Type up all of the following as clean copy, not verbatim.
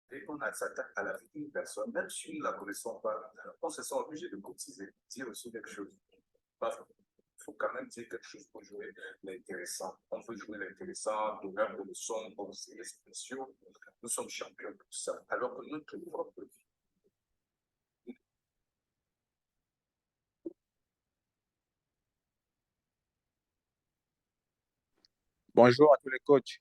Dès qu'on s'attaque à la vie d'une personne, même si nous ne la connaissons pas, on se sent obligé de cotiser, dire aussi quelque chose. Il faut quand même dire quelque chose pour jouer l'intéressant. On veut jouer l'intéressant, d'honneur pour le son, pour les spéciaux. Nous sommes champions pour ça. Alors que notre propre vie. Bonjour à tous les coachs.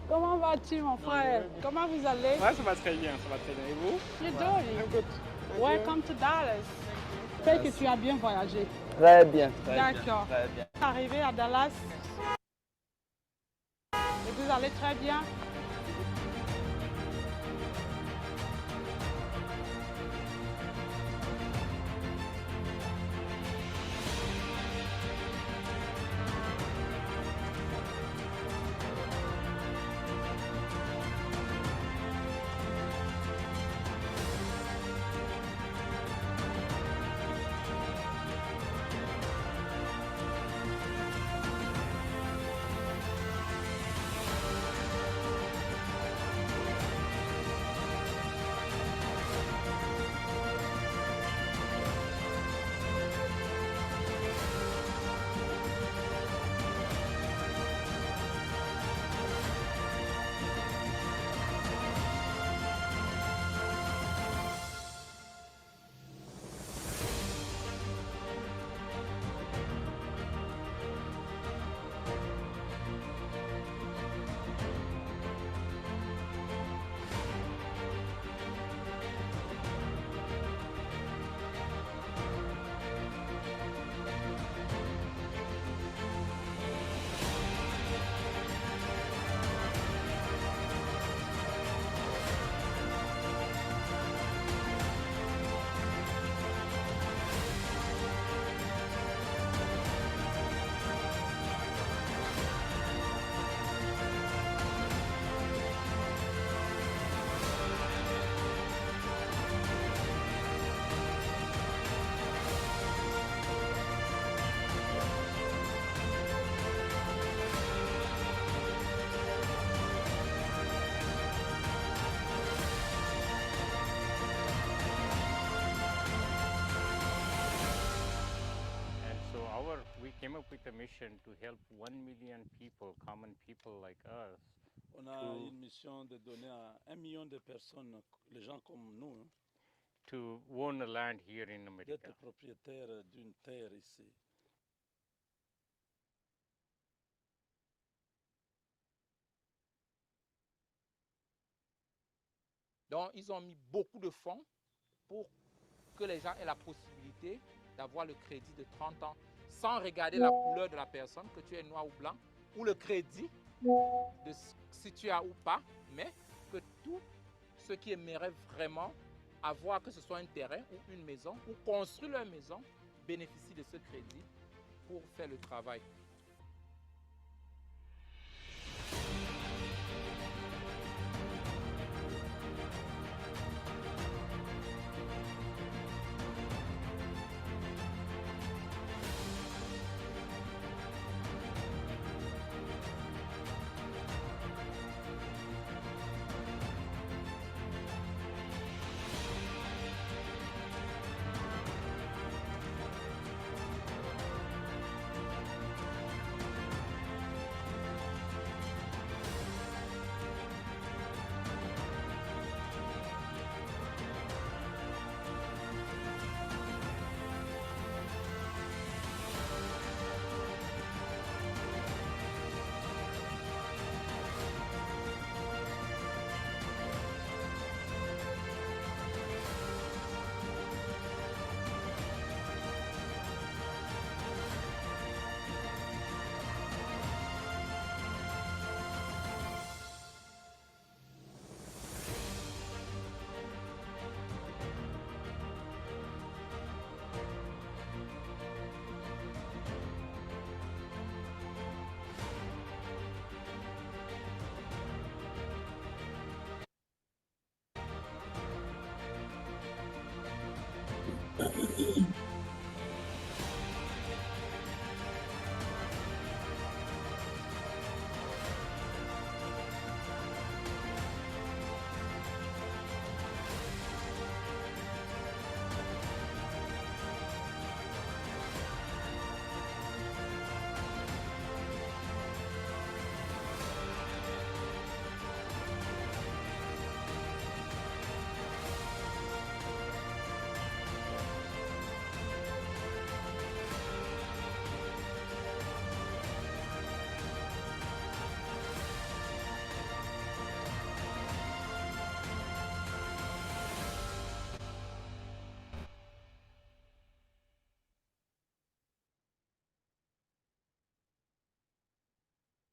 Comment vas-tu, mon frère? Comment vous allez? Ouais, ça va très bien, ça va très bien. Et vous? You're doing? I'm good. Welcome to Dallas. J'espère que tu as bien voyagé. Très bien, D'accord. très bien. Arrivé à Dallas. Et vous allez très bien? And so we came up with a mission to help 1 million people, common people like us, On a une mission de donner à 1 million de personnes, les gens comme nous, hein, to own a land here in America. d'être propriétaires d'une terre ici. Donc, ils ont mis beaucoup de fonds pour que les gens aient la possibilité d'avoir le crédit de 30 ans sans regarder la couleur de la personne, que tu es noir ou blanc, ou le crédit, de si tu as ou pas, mais que tous ceux qui aimeraient vraiment avoir, que ce soit un terrain ou une maison, ou construire leur maison, bénéficient de ce crédit pour faire le travail.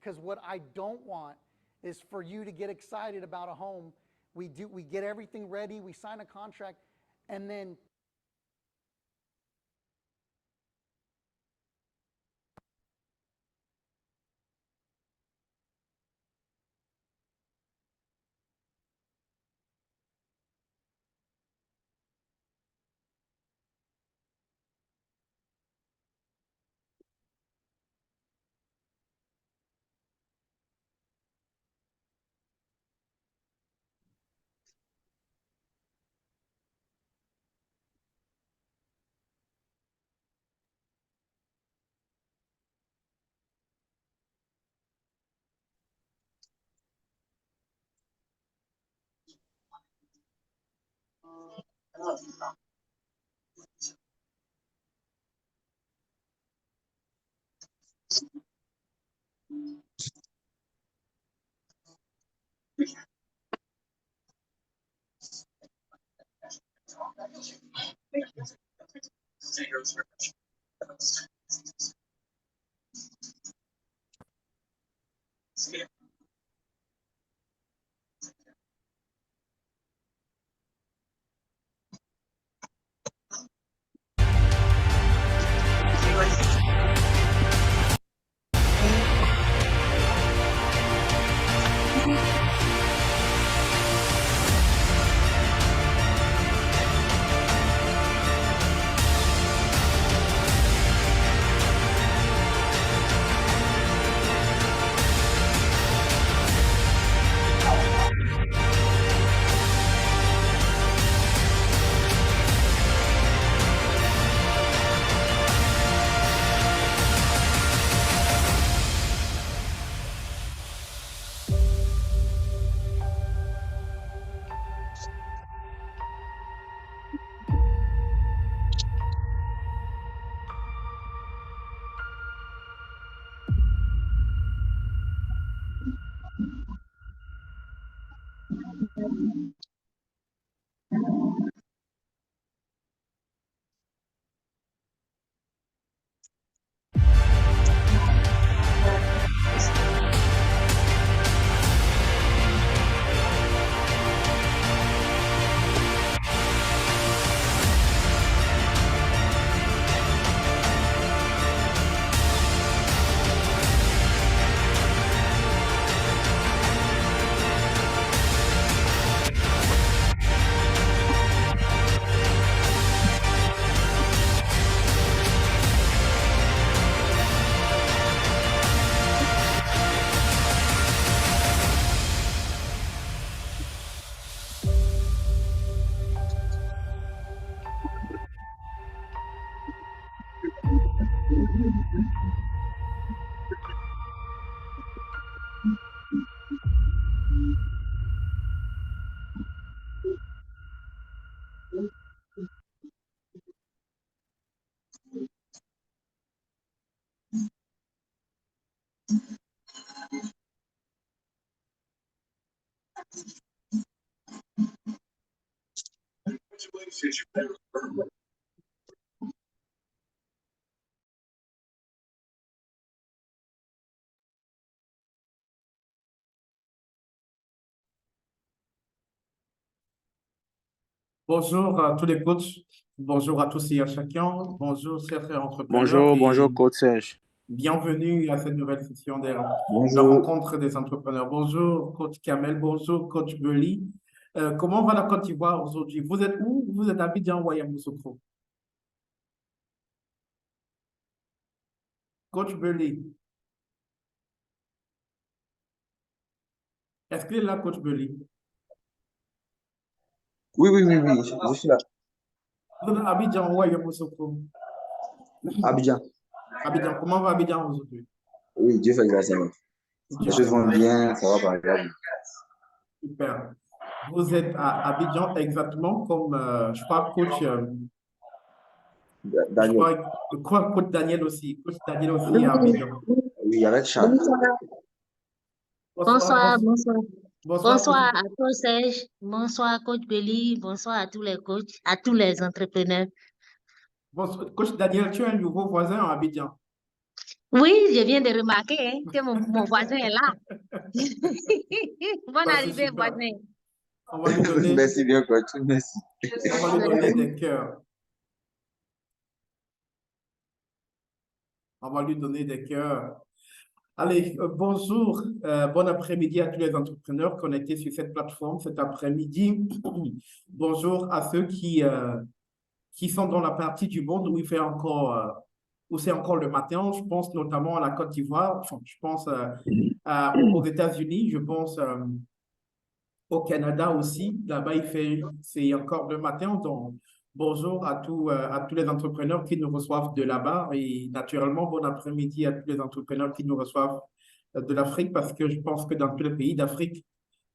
Because what I don't want is for you to get excited about a home. We get everything ready, we sign a contract, and then Bonjour à tous les coachs, bonjour à tous et à chacun, bonjour chers entrepreneurs Bonjour, et coach Serge. bienvenue à cette nouvelle session de la Bonjour, rencontre des entrepreneurs. Bonjour coach Kamel, bonjour coach Belly. Comment va la Côte d'Ivoire aujourd'hui? Vous êtes où? Vous êtes à Abidjan ou à Yamoussoukro? Coach Belly, est-ce qu'il est là, coach Belly? oui, je suis là. Vous êtes à Abidjan ou à Yamoussoukro? Abidjan. Abidjan, comment va Abidjan aujourd'hui? Oui, Dieu fait grâce à nous. Dieu Les choses fait vont grâce. bien, ça va par exemple. Super. Vous êtes à Abidjan exactement comme, je crois, coach, je Daniel. crois coach Daniel aussi. Coach Daniel aussi est à Abidjan. Oui, avec Charles. Bonsoir, Bonsoir, bonsoir. bonsoir, Bonsoir à coach Serge, bonsoir coach Belly, bonsoir à tous les coachs, à tous les entrepreneurs. coach Daniel, tu es un nouveau voisin à Abidjan. Oui, je viens de remarquer hein, que mon voisin est là. Bonne Ça, c'est arrivée, super. voisin. On va lui donner, Merci bien, coach. Merci. on va lui donner des cœurs. On va lui donner des cœurs. Allez, bonjour, bon après-midi à tous les entrepreneurs connectés sur cette plateforme cet après-midi. Bonjour à ceux qui sont dans la partie du monde où il fait encore, où c'est encore le matin. Je pense notamment à la Côte d'Ivoire, enfin, je pense aux États-Unis, je pense au Canada aussi. Là-bas, c'est encore le matin. Donc, bonjour à tous les entrepreneurs qui nous reçoivent de là-bas et naturellement, bon après-midi à tous les entrepreneurs qui nous reçoivent de l'Afrique parce que je pense que dans tous les pays d'Afrique,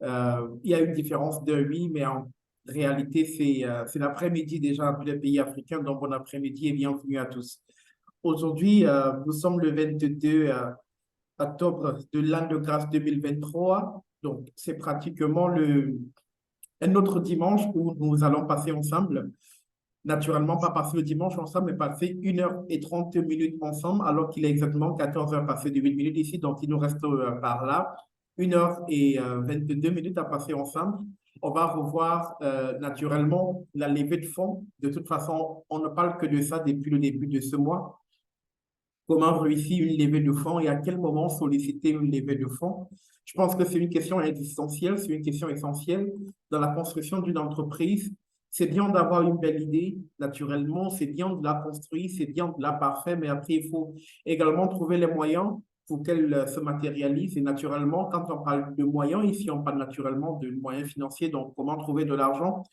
il y a une différence de oui, mais en réalité, c'est l'après-midi déjà dans tous les pays africains. Donc, bon après-midi et bienvenue à tous. Aujourd'hui, nous sommes le 22 octobre de l'an de grâce 2023. Donc, c'est pratiquement un autre dimanche où nous allons passer ensemble. Naturellement, pas passer le dimanche ensemble, mais passer 1h30 ensemble, alors qu'il est exactement 14h passé de 8 minutes ici. Donc, il nous reste par là 1h22 à passer ensemble. On va revoir naturellement la levée de fonds. De toute façon, on ne parle que de ça depuis le début de ce mois. Comment réussir une levée de fonds et à quel moment solliciter une levée de fonds? Je pense que c'est une question existentielle, c'est une question essentielle dans la construction d'une entreprise. C'est bien d'avoir une belle idée, naturellement, c'est bien de la construire, c'est bien de la parfaire, mais après, il faut également trouver les moyens pour qu'elle se matérialise. Et naturellement, quand on parle de moyens, ici, on parle naturellement de moyens financiers, donc comment trouver de l'argent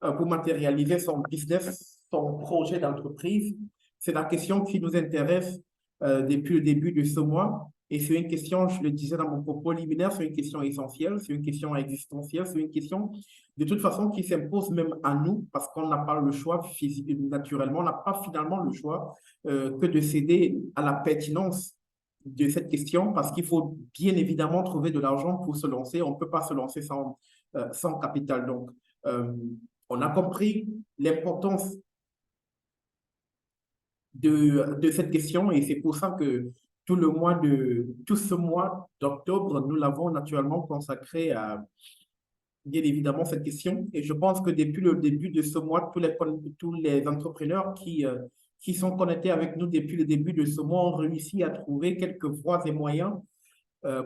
pour matérialiser son business, son projet d'entreprise. C'est la question qui nous intéresse depuis le début de ce mois. Et c'est une question, je le disais dans mon propos liminaire, c'est une question essentielle, c'est une question existentielle, c'est une question de toute façon qui s'impose même à nous parce qu'on n'a pas le choix naturellement, on n'a pas finalement le choix que de céder à la pertinence de cette question parce qu'il faut bien évidemment trouver de l'argent pour se lancer. On ne peut pas se lancer sans capital. Donc, on a compris l'importance de cette question et c'est pour ça que tout ce mois d'octobre, nous l'avons naturellement consacré à, bien évidemment, cette question. Et je pense que depuis le début de ce mois, tous les entrepreneurs qui sont connectés avec nous depuis le début de ce mois ont réussi à trouver quelques voies et moyens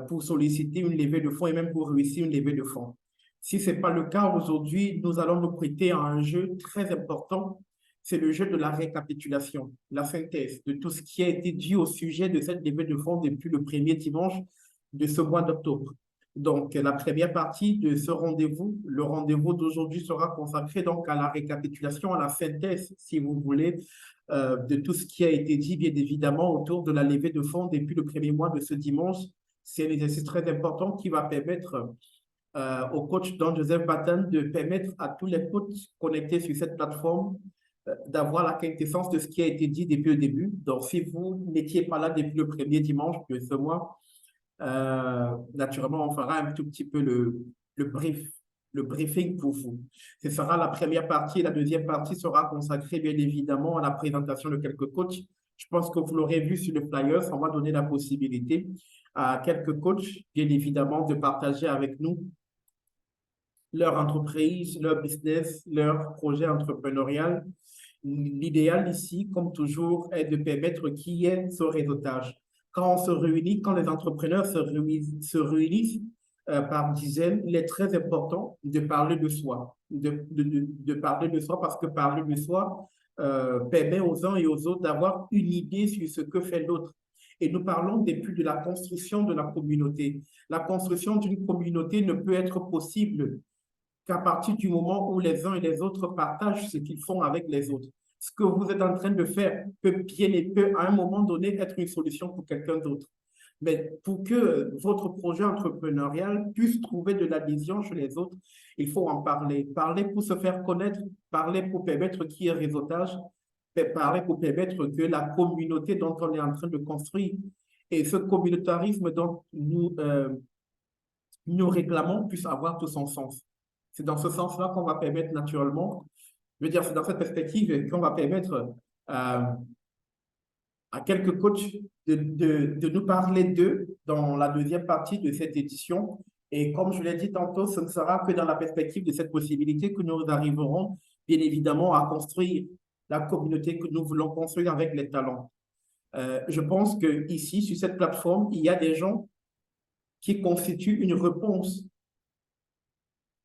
pour solliciter une levée de fonds et même pour réussir une levée de fonds. Si ce n'est pas le cas aujourd'hui, nous allons nous prêter à un jeu très important. C'est le jeu de la récapitulation, la synthèse de tout ce qui a été dit au sujet de cette levée de fonds depuis le premier dimanche de ce mois d'octobre. Donc, la première partie de ce rendez-vous, le rendez-vous d'aujourd'hui sera consacré donc à la récapitulation, à la synthèse, si vous voulez, de tout ce qui a été dit, bien évidemment, autour de la levée de fonds depuis le premier mois de ce dimanche. C'est un exercice très important qui va permettre au coach Don Joseph Batten de permettre à tous les coachs connectés sur cette plateforme d'avoir la quintessence de ce qui a été dit depuis le début. Donc, si vous n'étiez pas là depuis le premier dimanche de ce mois, naturellement, on fera un tout petit peu le briefing pour vous. Ce sera la première partie. La deuxième partie sera consacrée, bien évidemment, à la présentation de quelques coachs. Je pense que vous l'aurez vu sur le flyer. On va donner la possibilité à quelques coachs, bien évidemment, de partager avec nous leur entreprise, leur business, leur projet entrepreneurial. L'idéal ici, comme toujours, est de permettre qu'il y ait ce réseautage. Quand on se réunit, quand les entrepreneurs se réunissent par dizaines, il est très important de parler de soi, de parler de soi parce que parler de soi permet aux uns et aux autres d'avoir une idée sur ce que fait l'autre. Et nous parlons depuis de la construction de la communauté. La construction d'une communauté ne peut être possible qu'à partir du moment où les uns et les autres partagent ce qu'ils font avec les autres. Ce que vous êtes en train de faire peut à un moment donné être une solution pour quelqu'un d'autre. Mais pour que votre projet entrepreneurial puisse trouver de l'adhésion chez les autres, il faut en parler. Parler pour se faire connaître, parler pour permettre qu'il y ait réseautage, parler pour permettre que la communauté dont on est en train de construire et ce communautarisme dont nous réclamons puisse avoir tout son sens. C'est dans ce sens-là qu'on va permettre naturellement, je veux dire, c'est dans cette perspective qu'on va permettre à quelques coachs de nous parler d'eux dans la deuxième partie de cette édition. Et comme je l'ai dit tantôt, ce ne sera que dans la perspective de cette possibilité que nous arriverons, bien évidemment, à construire la communauté que nous voulons construire avec les talents. Je pense qu'ici, sur cette plateforme, il y a des gens qui constituent une réponse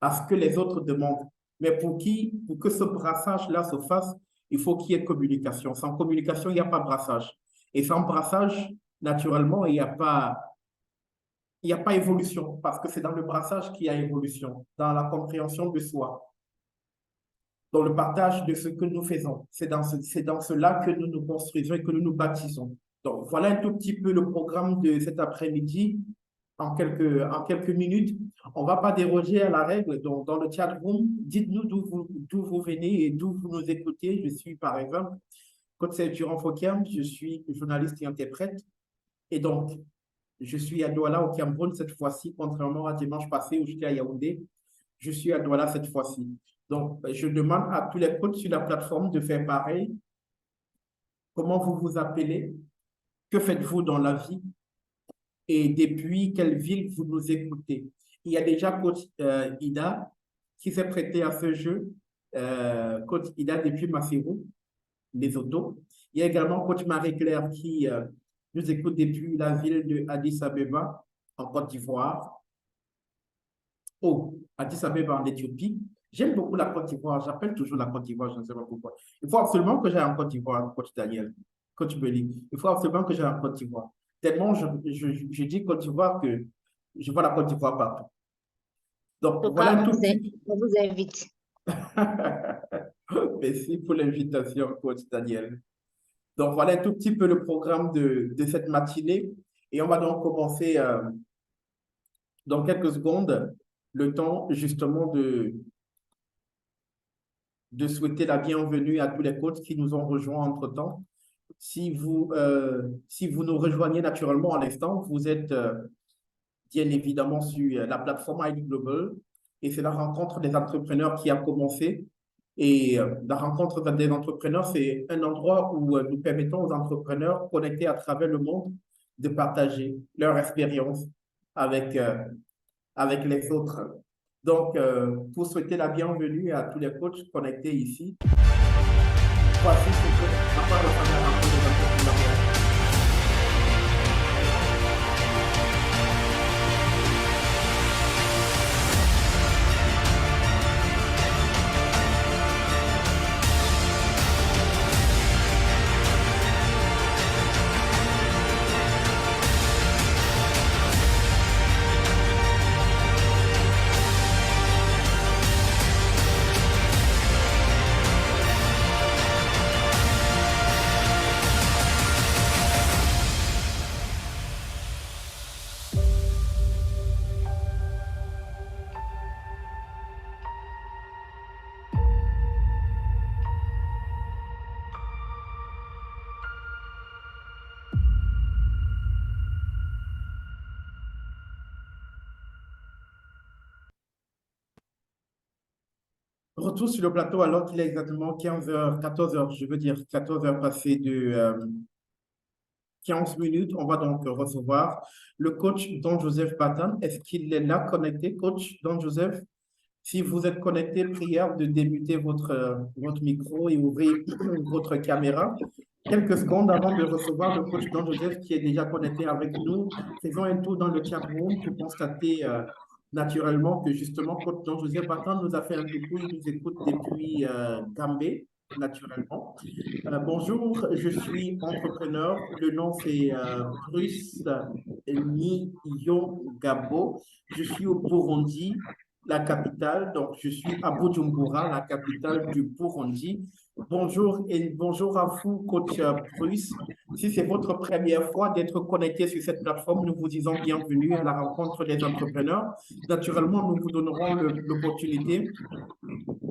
à ce que les autres demandent. Mais pour que ce brassage-là se fasse, il faut qu'il y ait communication. Sans communication, il n'y a pas brassage. Et sans brassage, naturellement, il n'y a pas évolution, parce que c'est dans le brassage qu'il y a évolution, dans la compréhension de soi, dans le partage de ce que nous faisons. C'est dans cela que nous nous construisons et que nous nous bâtissons. Donc, voilà un tout petit peu le programme de cet après-midi. En quelques minutes, on ne va pas déroger à la règle. Donc, dans le chat room, dites-nous d'où vous venez et d'où vous nous écoutez. Je suis, par exemple, Coach Durand Fokem, je suis journaliste et interprète. Et donc, je suis à Douala, au Cameroun, cette fois-ci, contrairement à dimanche passé où j'étais à Yaoundé. Je suis à Douala cette fois-ci. Donc, je demande à tous les coachs sur la plateforme de faire pareil. Comment vous vous appelez? Que faites-vous dans la vie? Et depuis quelle ville vous nous écoutez? Il y a déjà coach Ida qui s'est prêté à ce jeu. Coach Ida depuis Maseru, les autos. Il y a également coach Marie-Claire qui nous écoute depuis la ville de Addis Abeba, en Côte d'Ivoire. Oh, Addis Abeba en Éthiopie. J'aime beaucoup la Côte d'Ivoire. J'appelle toujours la Côte d'Ivoire, je ne sais pas pourquoi. Il faut absolument que j'aille en Côte d'Ivoire, coach Daniel, coach Belly. Il faut absolument que j'aille en Côte d'Ivoire. Tellement je dis Côte d'Ivoire que je vois la Côte d'Ivoire partout. Donc, voilà un tout petit... On vous invite. Merci pour l'invitation, coach Daniel. Donc, voilà un tout petit peu le programme de cette matinée. Et on va donc commencer dans quelques secondes, le temps justement de souhaiter la bienvenue à tous les coachs qui nous ont rejoints entre-temps. Si vous nous rejoignez naturellement à l'instant, vous êtes bien évidemment sur la plateforme ID Global et c'est la rencontre des entrepreneurs qui a commencé. Et la rencontre des entrepreneurs, c'est un endroit où nous permettons aux entrepreneurs connectés à travers le monde de partager leur expérience avec les autres. Donc, pour souhaiter la bienvenue à tous les coachs connectés ici, voici ce que la part de la rencontre des entrepreneurs. Retour sur le plateau alors qu'il est exactement 15h, 14h, je veux dire 14h passées de 15 minutes. On va donc recevoir le coach Don Joseph Batan. Est-ce qu'il est là connecté, coach Don Joseph? Si vous êtes connecté, prière de démuter votre micro et ouvrir votre caméra. Quelques secondes avant de recevoir le coach Don Joseph qui est déjà connecté avec nous, faisons un tour dans le chat room pour constater naturellement que justement, coach Don Joseph Batan nous a fait un coucou, il nous écoute depuis Gambé, naturellement. Bonjour, je suis entrepreneur. Le nom c'est Bruce Niyongabo. Je suis au Burundi, la capitale. Donc, je suis à Bujumbura, la capitale du Burundi. Bonjour et bonjour à vous, coach Bruce. Si c'est votre première fois d'être connecté sur cette plateforme, nous vous disons bienvenue à la rencontre des entrepreneurs. Naturellement, nous vous donnerons l'opportunité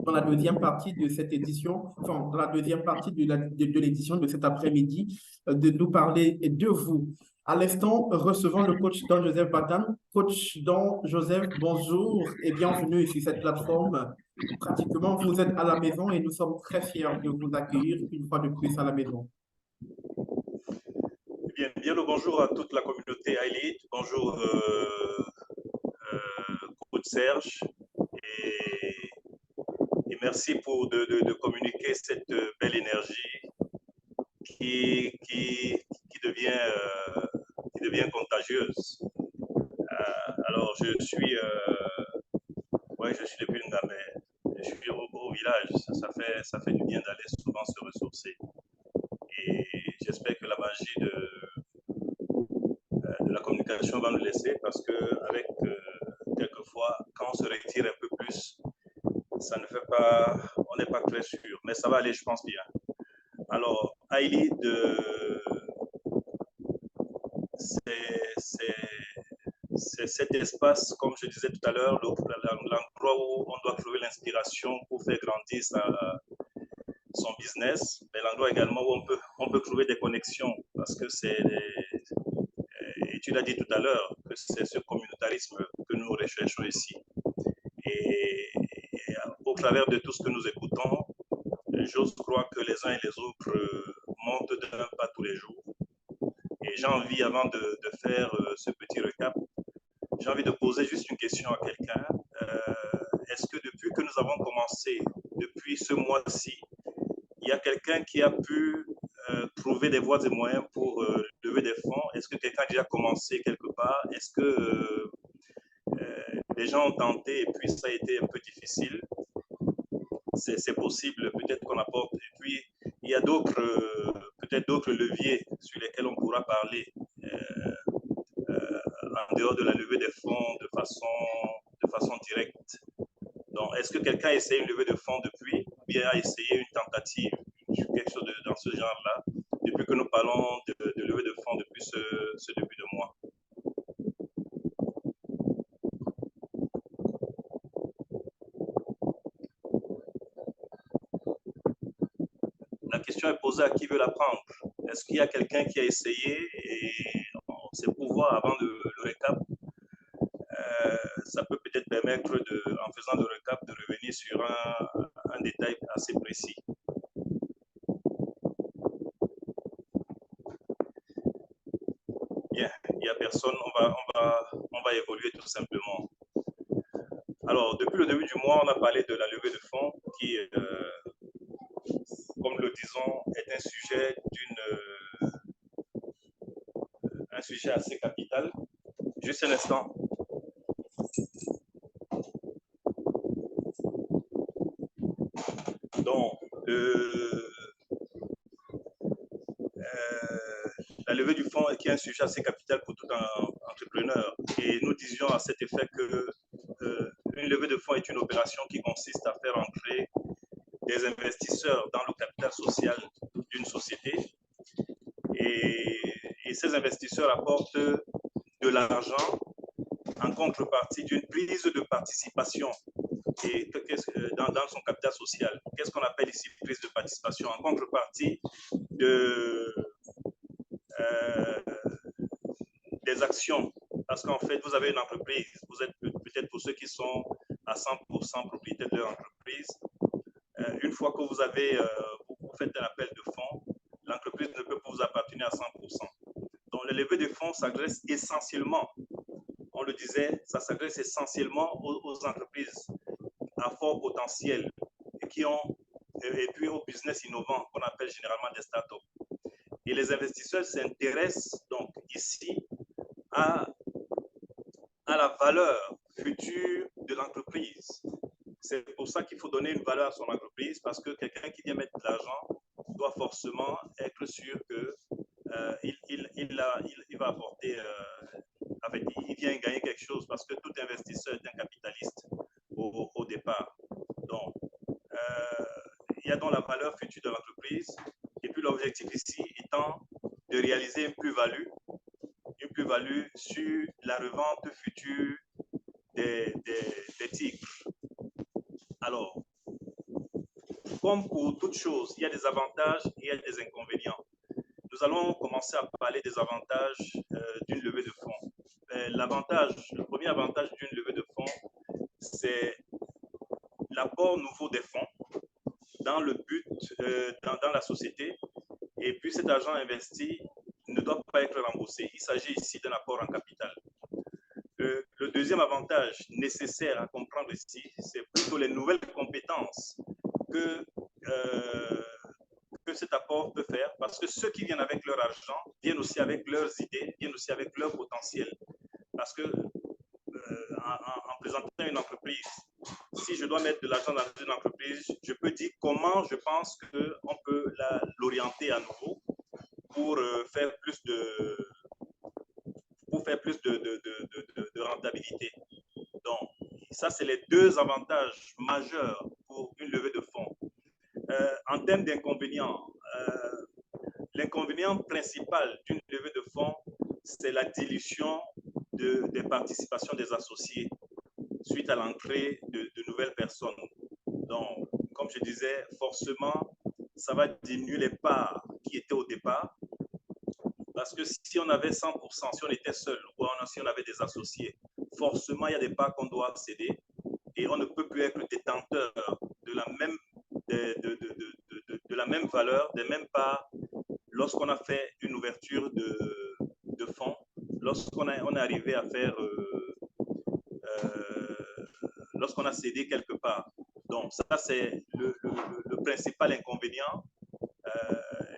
dans la deuxième partie de cette édition, enfin, dans la deuxième partie de l'édition de cet après-midi, de nous parler de vous. À l'instant, recevons le coach Don Joseph Batan. Coach Don Joseph, bonjour et bienvenue sur cette plateforme. Pratiquement, vous êtes à la maison et nous sommes très fiers de vous accueillir une fois de plus à la maison. Bien le bonjour à toute la communauté Aïlid, bonjour coach Serge, et merci pour de communiquer cette belle énergie qui devient contagieuse. Alors je suis depuis une gamelle, je suis au village, ça fait du bien d'aller souvent se ressourcer. Et j'espère que la magie de la communication va nous laisser, parce qu'avec quelquefois, quand on se retire un peu plus, ça ne fait pas, on n'est pas très sûr, mais ça va aller, je pense bien. Alors, Aïlid, c'est cet espace, comme je disais tout à l'heure, l'endroit où on doit trouver l'inspiration pour faire grandir son business, mais l'endroit également où on peut trouver des connexions, parce que et tu l'as dit tout à l'heure, que c'est ce communautarisme que nous recherchons ici. Et au travers de tout ce que nous écoutons, j'ose croire que les uns et les autres montent d'un pas tous les jours. Et j'ai envie, avant de faire ce petit récap, j'ai envie de poser juste une question à quelqu'un. Est-ce que depuis que nous avons commencé, depuis ce mois-ci, il y a quelqu'un qui a pu trouver des voies et moyens pour lever des fonds? Est-ce que quelqu'un a déjà commencé quelque part? Est-ce que les gens ont tenté et puis ça a été un peu difficile? C'est possible, peut-être qu'on apporte. Et puis, il y a peut-être d'autres leviers sur lesquels on pourra parler en dehors de la levée des fonds de façon directe. Donc, est-ce que quelqu'un a essayé une levée de fonds depuis, ou bien a essayé une tentative, quelque chose dans ce genre-là, depuis que nous parlons de levée de fonds depuis ce début de mois? La question est posée à qui veut la prendre. Est-ce qu'il y a quelqu'un qui a essayé? Et c'est pour voir, avant le récap, ça peut peut-être permettre, en faisant le récap, de revenir sur un détail assez précis. Bien, il n'y a personne, on va évoluer tout simplement. Alors, depuis le début du mois, on a parlé de la levée de fonds qui, comme le disons, est un sujet assez capital. Juste un instant. Donc, la levée du fonds qui est un sujet assez capital pour tout un entrepreneur. Et nous disions à cet effet que une levée de fonds est une opération qui consiste à faire entrer des investisseurs dans le capital social d'une société. Et ces investisseurs apportent de l'argent en contrepartie d'une prise de participation et dans son capital social. Qu'est-ce qu'on appelle ici prise de participation? En contrepartie des actions. Parce qu'en fait, vous avez une entreprise, vous êtes peut-être pour ceux qui sont à 100% propriétaires de leur entreprise. Une fois que vous faites un appel de fonds, l'entreprise ne peut pas vous appartenir à 100%. Donc, le levée de fonds s'adresse essentiellement, on le disait, ça s'adresse essentiellement aux entreprises à fort potentiel et puis aux business innovants qu'on appelle généralement des startups. Et les investisseurs s'intéressent donc ici à la valeur future de l'entreprise. C'est pour ça qu'il faut donner une valeur à son entreprise, parce que quelqu'un qui vient mettre de l'argent doit forcément être sûr qu'il va apporter, en fait, il vient gagner quelque chose, parce que tout investisseur est un capitaliste au départ. Donc, il y a donc la valeur future de l'entreprise, et puis l'objectif ici étant de réaliser une plus-value sur la revente future des titres. Alors, comme pour toute chose, il y a des avantages et il y a des inconvénients. Nous allons commencer à parler des avantages d'une levée de fonds. Le premier avantage d'une levée de fonds, c'est l'apport nouveau des fonds dans le but, dans la société. Et puis cet argent investi ne doit pas être remboursé. Il s'agit ici d'un apport en capital. Le deuxième avantage nécessaire à comprendre ici, c'est plutôt les nouvelles compétences que cet apport peut faire, parce que ceux qui viennent avec leur argent viennent aussi avec leurs idées, viennent aussi avec leur potentiel. Parce que en présentant une entreprise, si je dois mettre de l'argent dans une entreprise, je peux dire comment je pense qu'on peut l'orienter à nouveau pour faire plus de rentabilité. Donc, ça, c'est les deux avantages majeurs pour une levée de fonds. En termes d'inconvénients, l'inconvénient principal d'une levée de fonds, c'est la dilution des participations des associés suite à l'entrée de nouvelles personnes. Donc, comme je disais, forcément, ça va diminuer les parts qui étaient au départ. Parce que si on avait 100%, si on était seul ou si on avait des associés, forcément, il y a des parts qu'on doit céder et on ne peut plus être détenteur de la même valeur, des mêmes parts lorsqu'on a fait une ouverture de fonds, lorsqu'on est arrivé à faire, lorsqu'on a cédé quelque part. Donc, ça, c'est le principal inconvénient.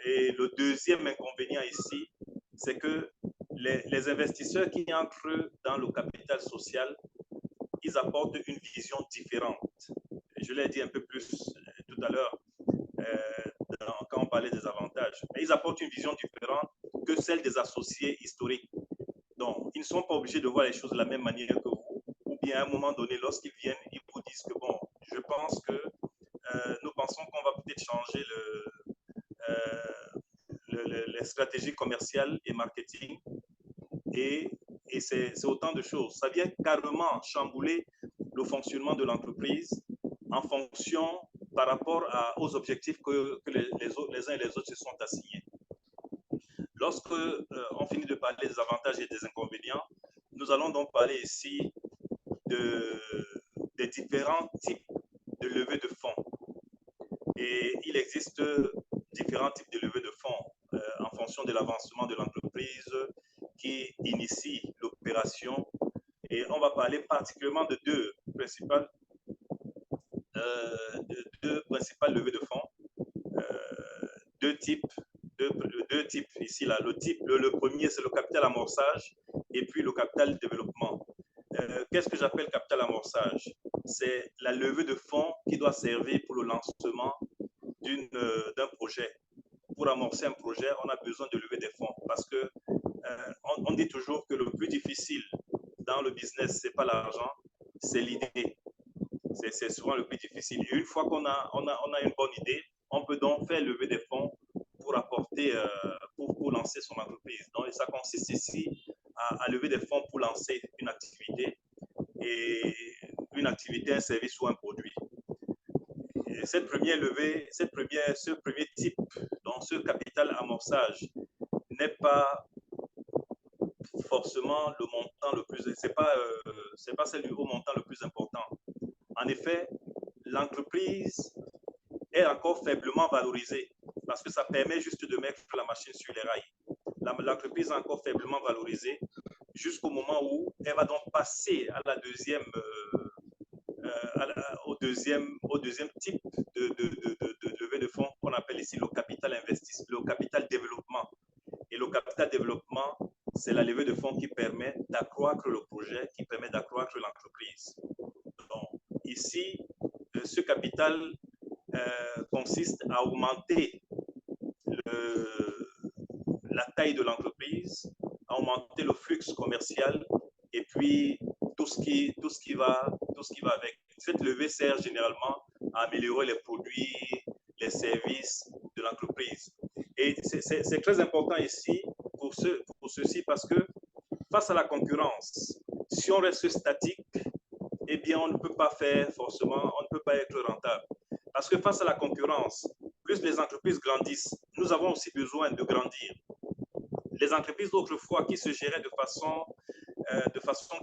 Et le deuxième inconvénient ici, c'est que les investisseurs qui entrent dans le capital social, ils apportent une vision différente. Je l'ai dit un peu plus tout à l'heure quand on parlait des avantages. Mais ils apportent une vision différente que celle des associés historiques. Donc, ils ne sont pas obligés de voir les choses de la même manière que vous. Ou bien à un moment donné, lorsqu'ils viennent, ils vous disent que bon, je pense que nous pensons qu'on va peut-être changer les stratégies commerciales et marketing. Et c'est autant de choses. Ça vient carrément chambouler le fonctionnement de l'entreprise en fonction par rapport aux objectifs que les uns et les autres se sont assignés. Lorsque on finit de parler des avantages et des inconvénients, nous allons donc parler ici des différents types de levée de fonds. Et il existe différents types de levée de fonds en fonction de l'avancement de l'entreprise qui initie l'opération. Et on va parler particulièrement de deux principales levées de fonds. Deux types ici. Là. Le premier, c'est le capital amorçage et puis le capital développement. Qu'est-ce que j'appelle capital amorçage? C'est la levée de fonds qui doit servir pour le lancement d'un projet. Pour amorcer un projet, on a besoin de lever des fonds parce que on dit toujours que le plus difficile dans le business, c'est pas l'argent, c'est l'idée. C'est souvent le plus difficile. Et une fois qu'on a une bonne idée, on peut donc faire lever des fonds pour apporter, pour lancer son entreprise. Donc, ça consiste ici à lever des fonds pour lancer une activité, un service ou un produit. Et ce premier type, donc ce capital amorçage, n'est pas forcément le montant le plus, c'est pas celui au montant le plus important. En effet, l'entreprise est encore faiblement valorisée parce que ça permet juste de mettre la machine sur les rails. L'entreprise est encore faiblement valorisée jusqu'au moment où elle va donc passer à la au deuxième type de levée de fonds qu'on appelle ici le capital investissement, le capital développement. Et le capital développement, c'est la levée de fonds qui permet d'accroître le projet, qui permet d'accroître l'entreprise. Donc, ici, ce capital consiste à augmenter la taille de l'entreprise, à augmenter le flux commercial et puis tout ce qui va avec. Cette levée sert généralement à améliorer les produits, les services de l'entreprise. Et c'est très important ici pour ceci parce que face à la concurrence, si on reste statique, eh bien, on ne peut pas faire forcément, on ne peut pas être rentable. Parce que face à la concurrence, plus les entreprises grandissent, nous avons aussi besoin de grandir. Les entreprises d'autrefois qui se géraient de façon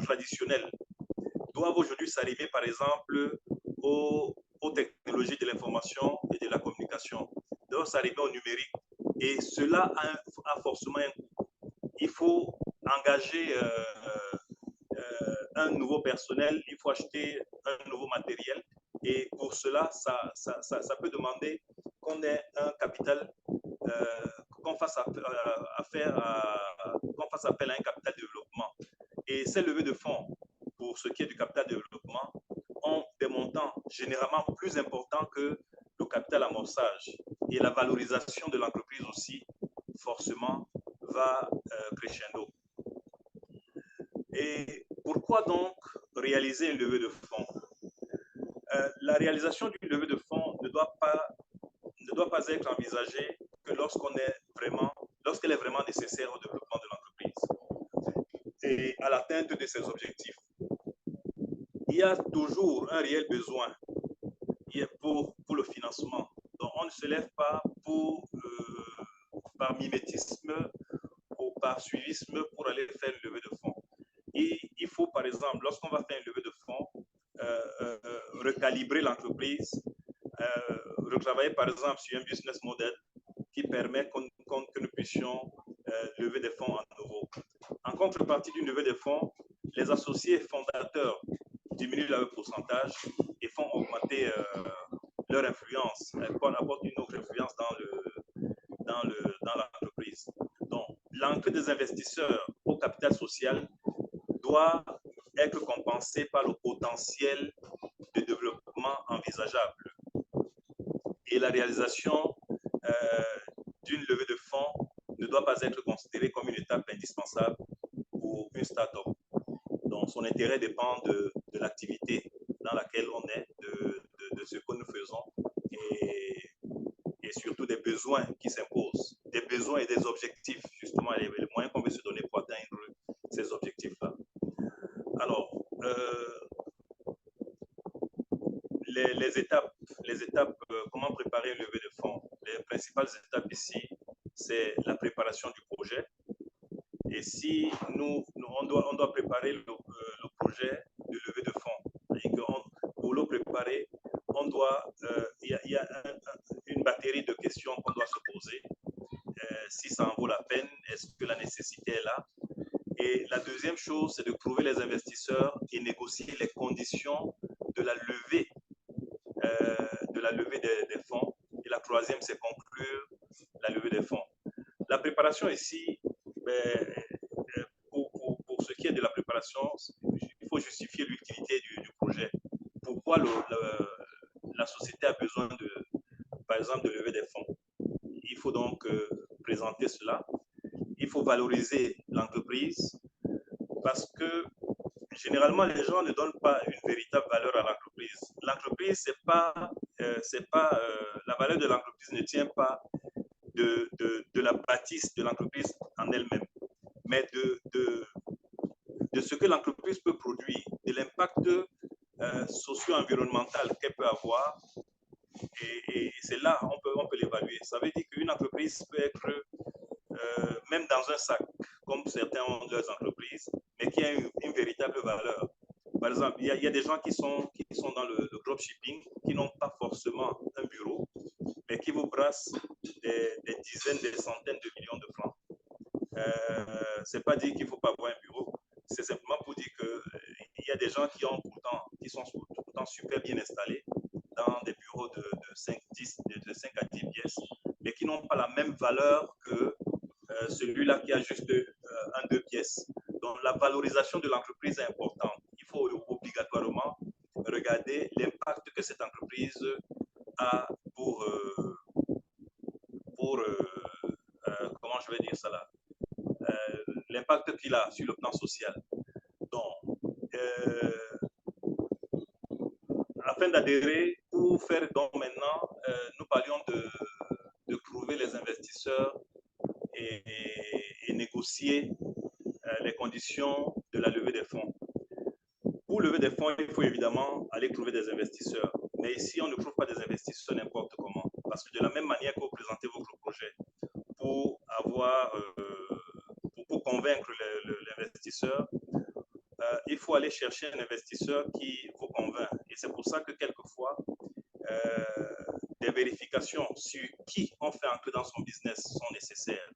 traditionnelle doivent aujourd'hui s'arriver, par exemple, aux technologies de l'information et de la communication, doivent s'arriver au numérique. Et cela a forcément un coût. il faut engager un nouveau personnel, il faut acheter un nouveau matériel. Et pour cela, ça peut demander qu'on ait un capital, qu'on fasse appel à un capital de développement. Et ces levées de fonds, pour ce qui est du capital de développement, ont des montants généralement plus importants que le capital amorçage. Et la valorisation de l'entreprise aussi, forcément, va crescendo. Et pourquoi donc réaliser une levée de fonds? La réalisation d'une levée de fonds ne doit pas être envisagée que lorsqu'elle est vraiment nécessaire au développement de l'entreprise et à l'atteinte de ses objectifs. Il y a toujours un réel besoin pour le financement. Donc, on ne se lève pas par mimétisme ou par suivisme pour aller faire une levée de fonds. Il faut, par exemple, lorsqu'on va faire une levée de fonds, recalibrer l'entreprise, retravailler, par exemple, sur un business model qui permet que nous puissions lever des fonds à nouveau. En contrepartie d'une levée de fonds, les associés fondateurs diminuent leur pourcentage et font augmenter leur influence, apportent une autre influence dans l'entreprise. Donc, l'entrée des investisseurs au capital social doit être compensée par le potentiel de développement envisageable. Et la réalisation d'une levée de fonds ne doit pas être considérée comme une étape indispensable pour une start-up. Donc, son intérêt dépend de l'activité dans laquelle on est, de ce que nous faisons et surtout des besoins qui s'imposent, des besoins et des objectifs, justement, les moyens qu'on veut se donner pour atteindre ces objectifs-là. Alors, les étapes, comment préparer une levée de fonds? Les principales étapes ici, c'est la préparation du projet. Et si on doit préparer le projet de levée de fonds, et pour le préparer, il y a une batterie de questions qu'on doit se poser. Si ça en vaut la peine, est-ce que la nécessité est là? Et la deuxième chose, c'est de trouver les investisseurs et négocier les conditions de la levée des fonds. Et la troisième, c'est conclure la levée des fonds. La préparation ici, pour ce qui est de la préparation, il faut justifier l'utilité du projet. Pourquoi la société a besoin, par exemple, de lever des fonds? Il faut donc présenter cela. Il faut valoriser l'entreprise parce que généralement, les gens ne donnent pas une véritable valeur à l'entreprise. L'entreprise, la valeur de l'entreprise ne tient pas de la bâtisse de l'entreprise en elle-même, mais de ce que l'entreprise peut produire, de l'impact socio-environnemental qu'elle peut avoir. Et c'est là on peut l'évaluer. Ça veut dire qu'une entreprise peut être même dans un sac, comme certains ont leurs entreprises, mais qui a une véritable valeur. Par exemple, il y a des gens qui sont dans le dropshipping, qui n'ont pas forcément un bureau, mais qui vous brassent des dizaines, des centaines de millions de francs. C'est pas dire qu'il ne faut pas avoir un bureau, c'est simplement pour dire qu'il y a des gens qui sont pourtant super bien installés dans des bureaux de 5 à 10 pièces, mais qui n'ont pas la même valeur que celui-là qui a juste 2 pièces. Donc, la valorisation de l'entreprise est importante. Il faut obligatoirement regarder l'impact que cette entreprise a comment je vais dire ça là, l'impact qu'il a sur le plan social. Donc, afin d'adhérer, pour faire donc maintenant, nous parlions de trouver les investisseurs et négocier les conditions de la levée des fonds. Pour lever des fonds, il faut évidemment aller trouver des investisseurs. Mais ici, on ne trouve pas des investisseurs n'importe comment. Parce que de la même manière que vous présentez votre projet, pour convaincre l'investisseur, il faut aller chercher un investisseur qui vous convainc. Et c'est pour ça que quelquefois, des vérifications sur qui on fait entrer dans son business sont nécessaires.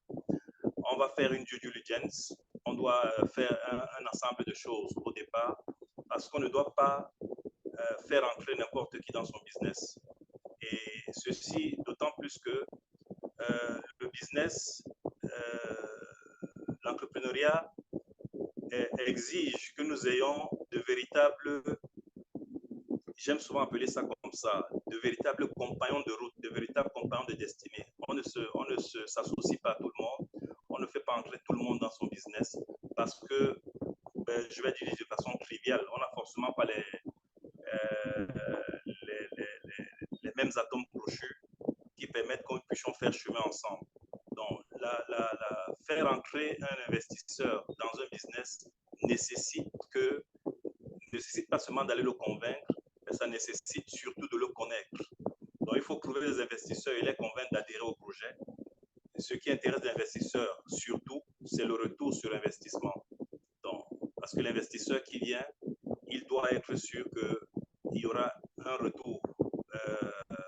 On va faire une due diligence diligence, on doit faire un ensemble de choses au départ, parce qu'on ne doit pas faire entrer n'importe qui dans son business. Et ceci d'autant plus que le business, l'entrepreneuriat exige que nous ayons de véritables, j'aime souvent appeler ça comme ça, de véritables compagnons de route, de véritables compagnons de destinée. On ne s'associe pas à tout le monde, on ne fait pas entrer tout le monde dans son business parce que, je vais dire de façon triviale, on n'a forcément pas les mêmes atomes crochus qui permettent qu'on puisse faire chemin ensemble. Donc, faire entrer un investisseur dans un business nécessite pas seulement d'aller le convaincre, mais ça nécessite surtout de le connaître. Donc, il faut trouver des investisseurs et les convaincre d'adhérer au projet. Ce qui intéresse l'investisseur, surtout, c'est le retour sur investissement. Donc, parce que l'investisseur qui vient, il doit être sûr qu'il y aura un retour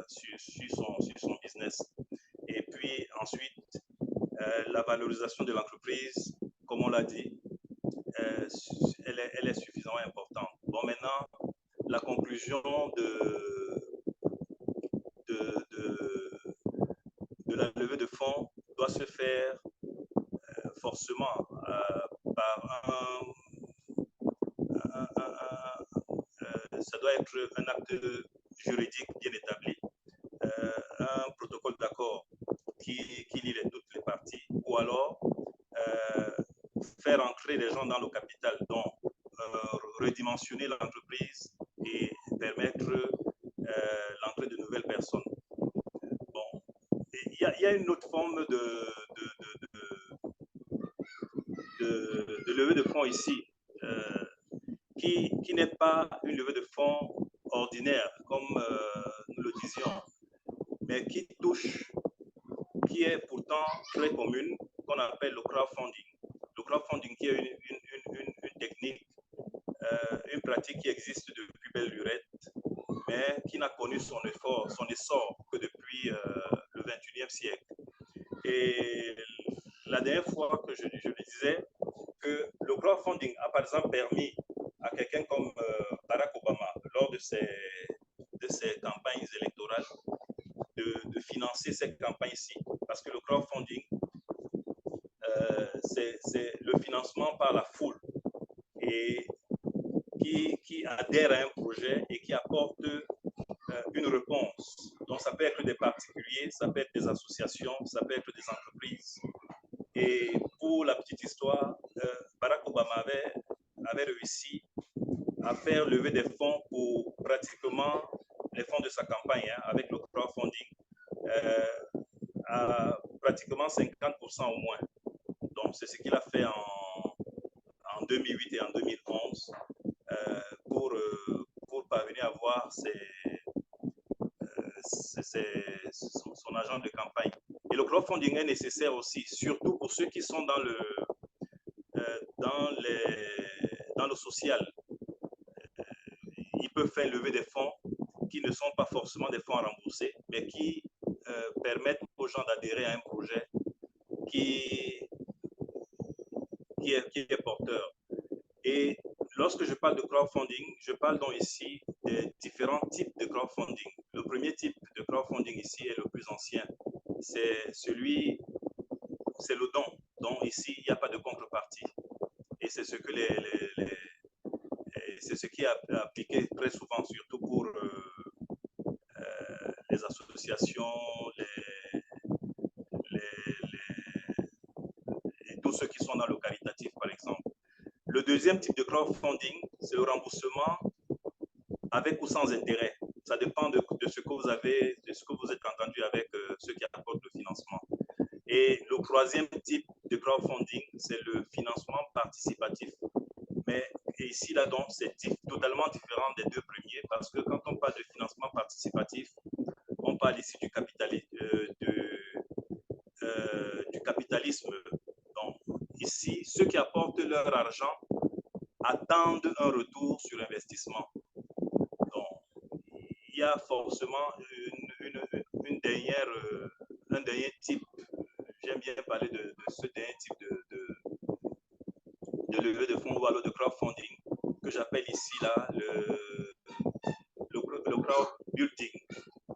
sur son business. Et puis ensuite, la valorisation de l'entreprise, comme on l'a dit, elle est suffisamment importante. Bon, maintenant, la conclusion de la levée de fonds doit se faire forcément par ça doit être un acte juridique bien établi, un protocole d'accord qui lie toutes les parties, ou alors faire entrer les gens dans le capital, donc redimensionner l'entreprise et permettre l'entrée de nouvelles personnes. Bon, il y a une autre forme de levée de fonds ici, qui n'est pas une levée de fonds ordinaire, comme nous le disions, mais qui est pourtant très commune, qu'on appelle le crowdfunding. Le crowdfunding qui est une technique, une pratique qui existe depuis belle lurette, mais qui n'a connu son essor que depuis le 21e siècle. Et la dernière fois que je le disais, que le crowdfunding a par exemple permis à quelqu'un comme Barack Obama, lors de ses campagnes électorales, de financer cette campagne-ci. Parce que le crowdfunding, c'est le financement par la foule et qui adhère à un projet et qui apporte une réponse. Donc, ça peut être des particuliers, ça peut être des associations, ça peut être des entreprises. Et pour la petite histoire, Barack Obama avait réussi à faire lever des fonds pour pratiquement les fonds de sa campagne, hein, avec le crowdfunding, à pratiquement 50% au moins. Donc, c'est ce qu'il a fait en 2008 et en 2011 pour parvenir à avoir son agent de campagne. Et le crowdfunding est nécessaire aussi, surtout pour ceux qui sont dans le social. Ils peuvent faire lever des fonds qui ne sont pas forcément des fonds à rembourser, mais qui permettent aux gens d'adhérer à un projet qui est porteur. Et lorsque je parle de crowdfunding, je parle donc ici des différents types de crowdfunding. Le premier type de crowdfunding ici est le plus ancien. C'est le don. Donc ici, il n'y a pas de contrepartie. Et c'est ce que c'est ce qui est appliqué très souvent, surtout pour les associations, et tous ceux qui sont dans le caritatif, par exemple. Le deuxième type de crowdfunding, c'est le remboursement avec ou sans intérêt. Ça dépend de ce que vous avez, de ce que vous êtes entendu avec ceux qui apportent le financement. Et le troisième type de crowdfunding, c'est le financement participatif. Mais ici, là, donc, c'est totalement différent des deux premiers parce que quand on parle de financement participatif, on parle ici du capitalisme. Donc, ici, ceux qui apportent leur argent attendent un retour sur investissement. Donc, il y a forcément un dernier type, j'aime bien parler de ce dernier type de levée de fonds ou alors de crowdfunding, que j'appelle ici là le crowdbuilding,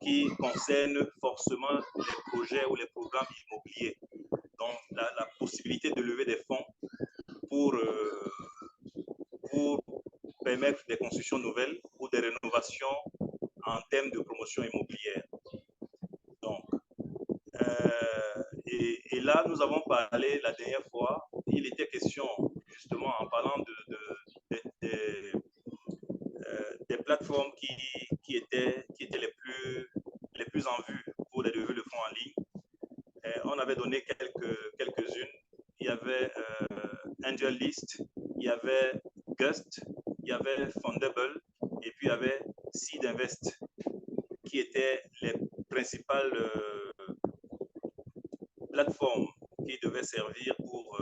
qui concerne forcément les projets ou les programmes immobiliers. Donc, la possibilité de lever des fonds pour permettre des constructions nouvelles ou des rénovations en termes de promotion immobilière. Donc, et là, nous avons parlé la dernière fois, il était question, justement, en parlant des plateformes qui étaient les plus en vue pour les levées de fonds en ligne. On avait donné quelques-unes. Il y avait AngelList, il y avait Gust, il y avait Fundable, et puis il y avait Seed Invest, qui étaient les principales plateformes qui devaient servir pour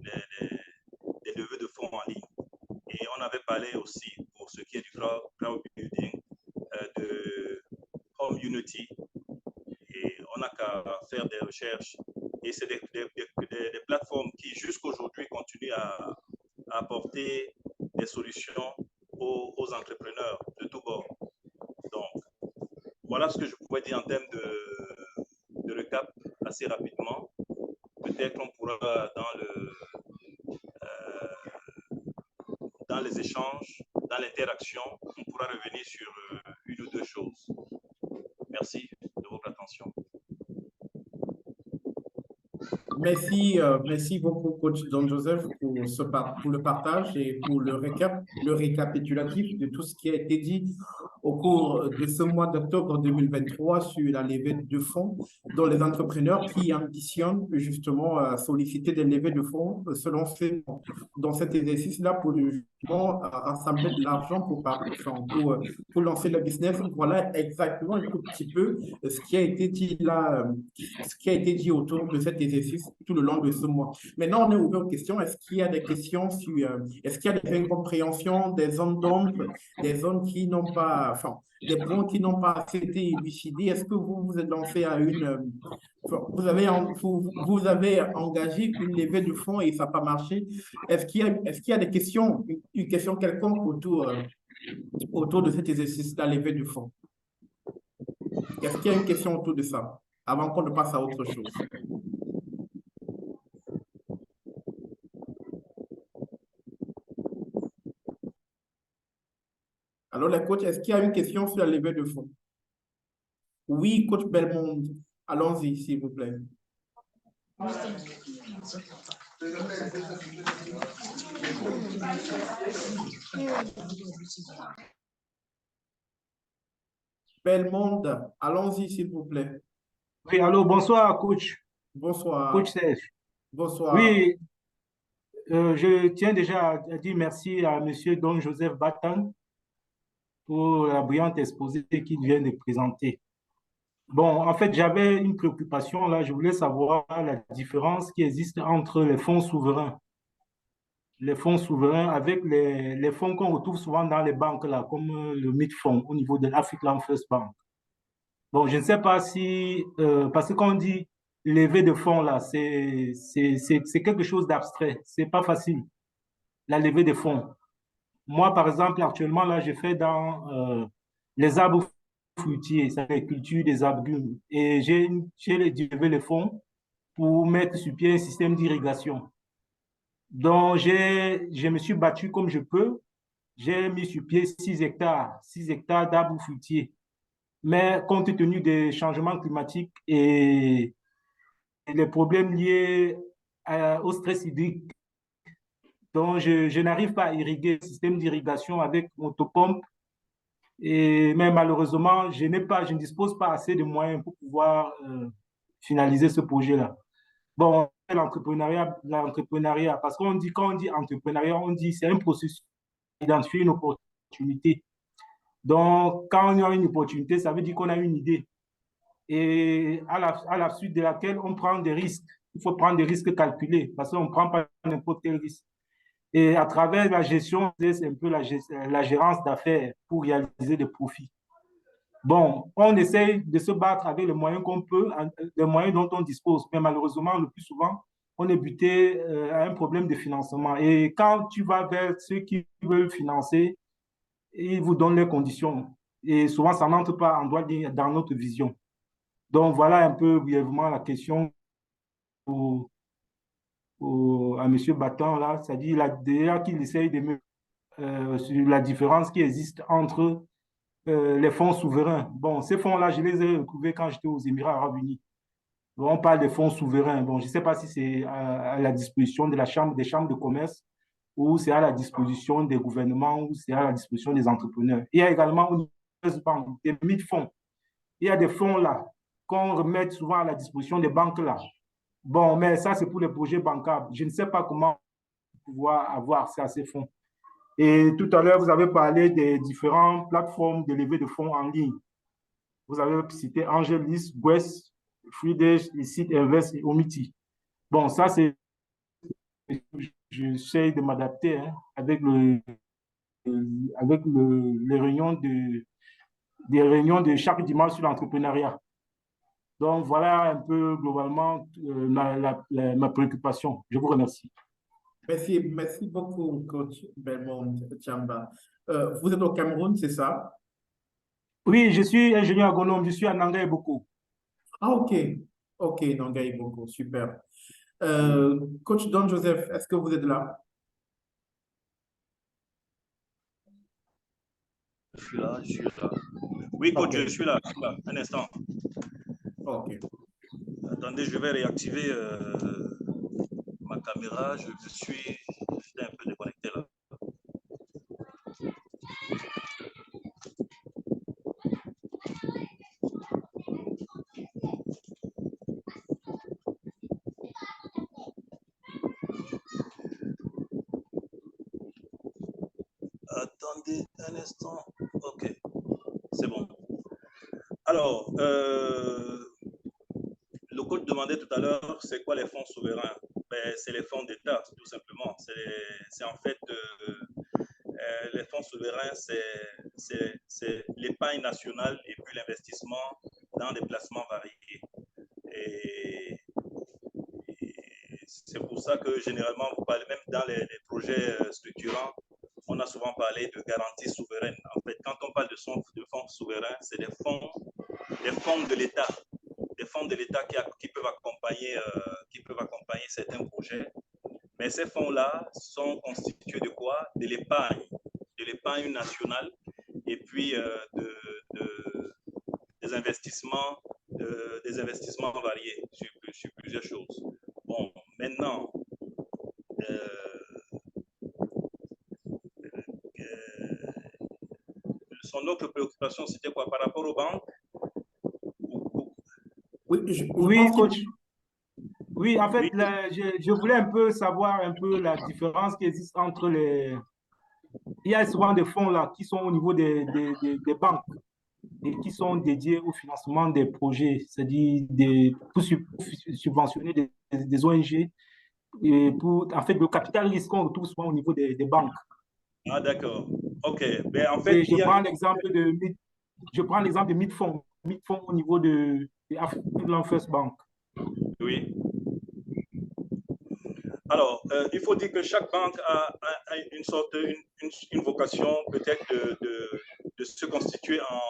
les levées de fonds en ligne. Et on avait parlé aussi, pour ce qui est du crowdbuilding, de Home Unity. Et on n'a qu'à faire des recherches. Et c'est des plateformes qui, jusqu'aujourd'hui, continuent à apporter des solutions aux entrepreneurs de tous bords. Donc, voilà ce que je pouvais dire en termes de recap assez rapidement. Peut-être qu'on pourra, dans les échanges, dans l'interaction, on pourra revenir sur une ou deux choses. Merci de votre attention. Merci beaucoup, coach Don Joseph, pour le partage et pour le récapitulatif de tout ce qui a été dit au cours de ce mois d'octobre 2023 sur la levée de fonds, dont les entrepreneurs qui ambitionnent justement solliciter des levées de fonds se lancer dans cet exercice-là pour justement rassembler de l'argent pour lancer le business. Voilà exactement un tout petit peu ce qui a été dit là, ce qui a été dit autour de cet exercice tout le long de ce mois. Maintenant, on est ouvert aux questions. Est-ce qu'il y a des questions sur, est-ce qu'il y a des incompréhensions, des zones d'ombre, des zones qui n'ont pas, enfin, des points qui n'ont pas assez été élucidés? Est-ce que vous êtes lancé à une, vous avez engagé une levée de fonds et ça n'a pas marché? Est-ce qu'il y a des questions, une question quelconque autour de cet exercice de la levée de fonds? Est-ce qu'il y a une question autour de ça, avant qu'on ne passe à autre chose? Alors, les coachs, est-ce qu'il y a une question sur la levée de fonds? Oui, coach Belmonde. Allons-y, s'il vous plaît. Belmonde, allons-y, s'il vous plaît. Oui, allô, bonsoir, coach. Bonsoir. Coach Serge. Bonsoir. Oui, je tiens déjà à dire merci à M. Don Joseph Batan pour la brillante exposé qu'il vient de présenter. Bon, en fait, j'avais une préoccupation là. Je voulais savoir la différence qui existe entre les fonds souverains. Les fonds souverains avec les fonds qu'on retrouve souvent dans les banques là, comme le MIT-Fonds au niveau de l'African First Bank. Bon, je ne sais pas si, parce que quand on dit lever de fonds là, c'est quelque chose d'abstrait. C'est pas facile, la levée de fonds. Moi, par exemple, actuellement, là, je fais dans les arbres fruitiers, c'est la culture des agrumes. Et j'ai levé les fonds pour mettre sur pied un système d'irrigation. Donc, je me suis battu comme je peux. J'ai mis sur pied 6 hectares d'arbres fruitiers. Mais compte tenu des changements climatiques et les problèmes liés au stress hydrique, donc je n'arrive pas à irriguer le système d'irrigation avec motopompe. Mais malheureusement, je ne dispose pas assez de moyens pour pouvoir finaliser ce projet-là. Bon, l'entrepreneuriat, parce quand on dit entrepreneuriat, on dit c'est un processus d'identifier une opportunité. Donc, quand on a une opportunité, ça veut dire qu'on a une idée. Et à la suite de laquelle on prend des risques. Il faut prendre des risques calculés parce qu'on ne prend pas n'importe quel risque. Et à travers la gestion, c'est un peu la gérance d'affaires pour réaliser des profits. Bon, on essaye de se battre avec les moyens qu'on peut, les moyens dont on dispose. Mais malheureusement, le plus souvent, on est buté à un problème de financement. Et quand tu vas vers ceux qui veulent financer, ils vous donnent les conditions. Et souvent, ça n'entre pas en droit dans notre vision. Donc, voilà un peu brièvement la question à M. Battant, là. C'est-à-dire déjà qu'il essaye de sur la différence qui existe entre les fonds souverains. Bon, ces fonds-là, je les ai retrouvés quand j'étais aux Émirats arabes unis. Bon, on parle des fonds souverains. Bon, je ne sais pas si c'est à la disposition de des chambres de commerce ou c'est à la disposition des gouvernements ou c'est à la disposition des entrepreneurs. Il y a également des mid-fonds. Il y a des fonds là qu'on remet souvent à la disposition des banques là. Bon, mais ça, c'est pour les projets bancables. Je ne sais pas comment pouvoir avoir ça, ces fonds. Et tout à l'heure, vous avez parlé des différentes plateformes de levée de fonds en ligne. Vous avez cité Angelis, Guess, Freedash, Licit, Invest et Omiti. Bon, ça, c'est... J'essaie de m'adapter avec les réunions des réunions de chaque dimanche sur l'entrepreneuriat. Donc, voilà un peu globalement ma préoccupation. Je vous remercie. Merci beaucoup, coach Belmont Tchamba. Vous êtes au Cameroun, c'est ça? Oui, je suis ingénieur agronome, je suis à Nangaï Boko. Ah, ok. Ok, Nangaï Boko, super. Coach Don Joseph, est-ce que vous êtes là? Je suis là, je suis là. Oui, coach, je suis là. Un instant. Ok. Attendez, je vais réactiver ma caméra. J'étais un peu déconnecté là. Attendez un instant. Ok, c'est bon. Alors, le coach demandait tout à l'heure, c'est quoi les fonds souverains? Ben, c'est les fonds d'État, tout simplement. C'est en fait, les fonds souverains, c'est l'épargne nationale et puis l'investissement dans des placements variés. Et c'est pour ça que généralement, vous parlez même dans les projets structurants, on a souvent parlé de garantie souveraine. En fait, quand on parle de fonds souverains, c'est des fonds de l'État. Des fonds de l'État qui peuvent accompagner certains projets. Mais ces fonds-là sont constitués de quoi? De l'épargne nationale et puis des investissements variés sur plusieurs choses. Bon, maintenant, son autre préoccupation, c'était quoi? Par rapport aux banques? Oui, coach. Oui, en fait, je voulais un peu savoir un peu la différence qui existe entre les... Il y a souvent des fonds là qui sont au niveau des banques et qui sont dédiés au financement des projets, c'est-à-dire pour subventionner des ONG et pour, en fait, le capital risque qu'on retrouve souvent au niveau des banques. Ah, d'accord. OK. Ben, en fait, je prends l'exemple de Midfonds au niveau de African First Bank. Oui. Alors, il faut dire que chaque banque a une vocation peut-être de se constituer en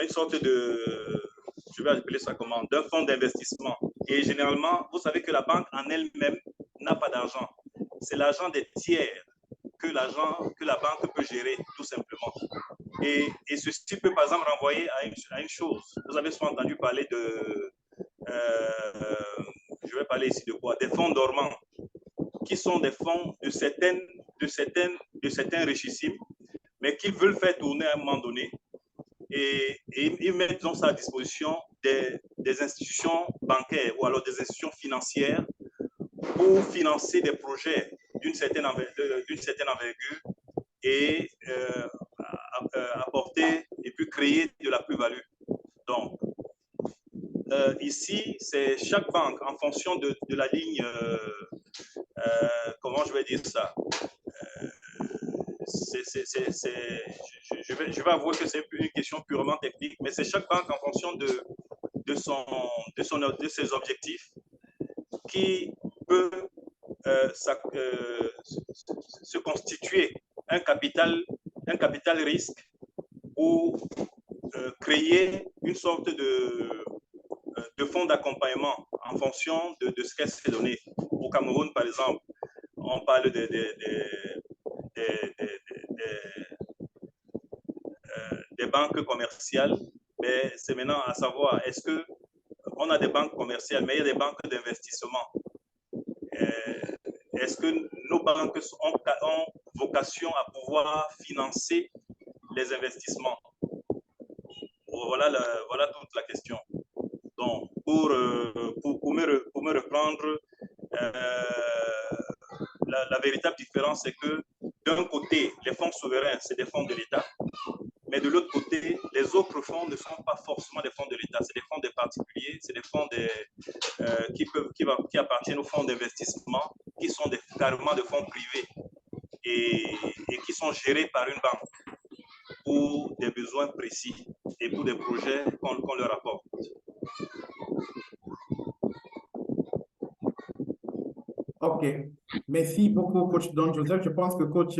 une sorte de, je vais appeler ça comment, d'un fonds d'investissement. Et généralement, vous savez que la banque en elle-même n'a pas d'argent. C'est l'argent des tiers que la banque peut gérer, tout simplement. Et ceci peut, par exemple, renvoyer à une chose. Vous avez souvent entendu parler de... je vais parler ici de quoi? Des fonds dormants, qui sont des fonds de certains richissimes, mais qui veulent faire tourner à un moment donné. Et ils mettent donc ça à disposition des institutions bancaires ou alors des institutions financières pour financer des projets d'une certaine envergure et apporter et puis créer de la plus-value. Donc, ici, c'est chaque banque en fonction de la ligne, comment je vais dire ça, je vais avouer que c'est une question purement technique, mais c'est chaque banque en fonction de ses objectifs qui peut se constituer un capital risque ou créer une sorte de fonds d'accompagnement en fonction de ce qu'elle s'est donné. Au Cameroun, par exemple, on parle des banques commerciales, mais c'est maintenant à savoir, est-ce qu'on a des banques commerciales, mais il y a des banques d'investissement. Est-ce que nos banques ont vocation à pouvoir financer les investissements? Voilà toute la question. Donc, pour me reprendre, la véritable différence, c'est que d'un côté, les fonds souverains, c'est des fonds de l'État, mais de l'autre côté, les autres fonds ne sont pas forcément des fonds de l'État, c'est des fonds des particuliers, c'est des fonds qui appartiennent aux fonds d'investissement, qui sont carrément des fonds privés et qui sont gérés par une banque pour des besoins précis et pour des projets qu'on leur apporte. OK. Merci beaucoup, coach Don Joseph. Je pense que coach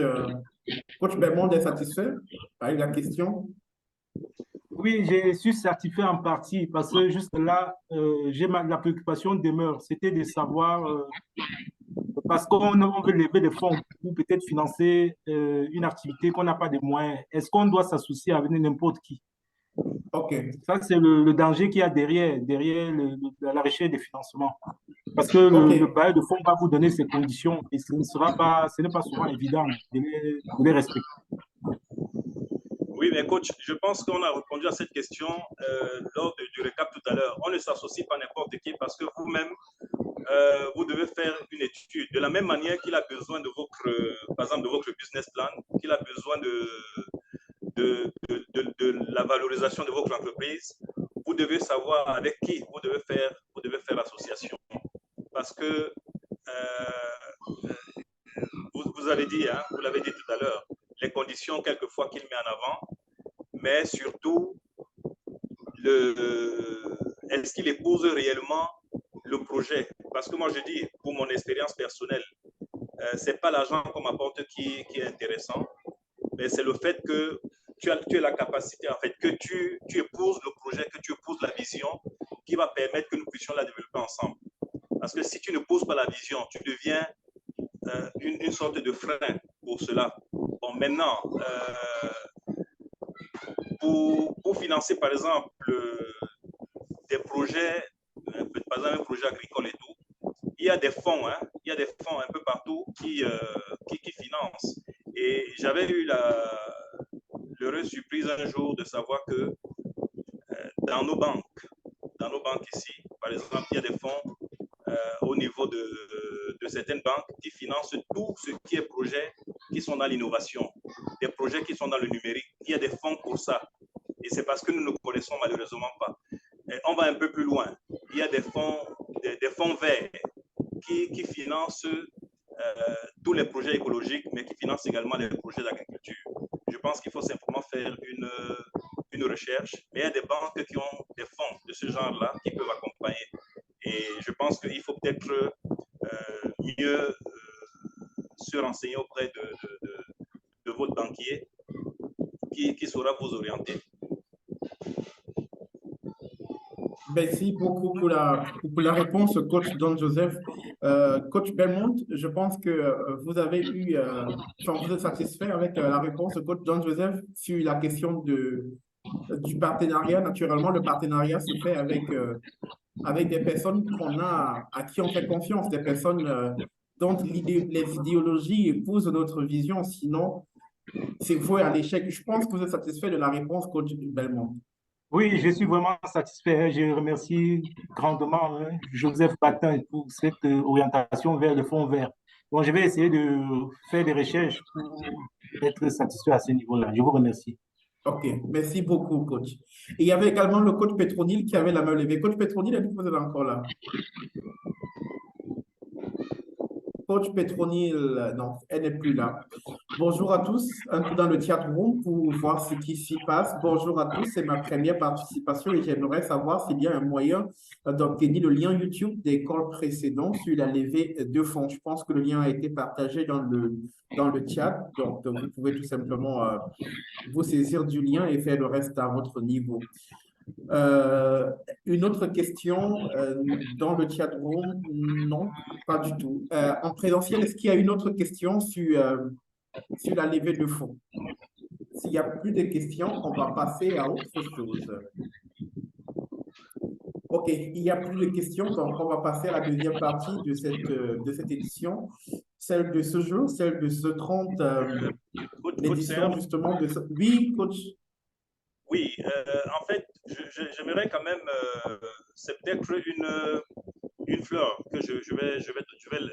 Belmont est satisfait avec la question. Oui, je suis satisfait en partie parce que juste là, la préoccupation demeure. C'était de savoir, parce qu'on veut lever des fonds ou peut-être financer une activité qu'on n'a pas de moyens. Est-ce qu'on doit s'associer avec n'importe qui? OK. Ça, c'est le danger qu'il y a derrière la recherche des financements. Parce que le bailleur de fonds va vous donner ses conditions et ce n'est pas souvent évident de les respecter. Oui, mais coach, je pense qu'on a répondu à cette question lors du récap tout à l'heure. On ne s'associe pas n'importe qui parce que vous-même, vous devez faire une étude. De la même manière qu'il a besoin de par exemple, de votre business plan, qu'il a besoin de la valorisation de votre entreprise, vous devez savoir avec qui vous devez faire l'association. Parce que vous avez dit, hein, vous l'avez dit tout à l'heure, les conditions quelquefois qu'il met en avant, mais surtout, est-ce qu'il épouse réellement le projet? Parce que moi, je dis, pour mon expérience personnelle, ce n'est pas l'argent qu'on m'apporte qui est intéressant, mais c'est le fait que tu as la capacité, en fait, que tu épouses le projet, que tu épouses la vision qui va permettre que nous puissions la développer ensemble. Parce que si tu ne poses pas la vision, tu deviens une sorte de frein pour cela. Bon, maintenant, pour financer, par exemple, des projets, par exemple un projet agricole et tout, il y a des fonds, hein, il y a des fonds un peu partout qui financent. Et j'avais eu l'heureuse surprise un jour de savoir que dans nos banques ici, par exemple, il y a des fonds au niveau de certaines banques qui financent tout ce qui est projets qui sont dans l'innovation, des projets qui sont dans le numérique. Il y a des fonds pour ça. Et c'est parce que nous ne connaissons malheureusement pas. Et on va un peu plus loin. Il y a des fonds verts qui financent tous les projets écologiques, mais qui financent également les projets d'agriculture. Je pense qu'il faut simplement faire une recherche. Mais il y a des banques qui ont des fonds de ce genre-là qui peuvent accompagner. Et je pense qu'il faut peut-être mieux se renseigner auprès de votre banquier qui saura vous orienter. Merci beaucoup pour la réponse, coach Don Joseph. Coach Belmont, je pense que vous avez vous êtes satisfait avec la réponse, coach Don Joseph, sur la question du partenariat. Naturellement, le partenariat se fait avec des personnes à qui on fait confiance, des personnes dont les idéologies épousent notre vision. Sinon, c'est voué à l'échec. Je pense que vous êtes satisfait de la réponse, coach Belmont. Oui, je suis vraiment satisfait. Je remercie grandement Joseph Batin pour cette orientation vers le fonds vert. Bon, je vais essayer de faire des recherches pour être satisfait à ce niveau-là. Je vous remercie. OK, merci beaucoup, coach. Et il y avait également le coach Petronil qui avait la main levée. Coach Petronil, est-ce que vous êtes encore là? coach Petronil, non, elle n'est plus là. Bonjour à tous, un peu dans le chat room pour voir ce qui s'y passe. Bonjour à tous, c'est ma première participation et j'aimerais savoir s'il y a un moyen d'obtenir le lien YouTube des calls précédents sur la levée de fonds. Je pense que le lien a été partagé dans le chat, donc vous pouvez tout simplement vous saisir du lien et faire le reste à votre niveau. Une autre question dans le chat room? Non, pas du tout. En présentiel, est-ce qu'il y a une autre question sur la levée de fonds? S'il n'y a plus de questions, on va passer à autre chose. OK, il n'y a plus de questions, donc on va passer à la deuxième partie de cette édition, celle de ce jour, celle de ce 30, l'édition justement de ce... Oui, coach. Oui, en fait, j'aimerais quand même, c'est peut-être une fleur que je vais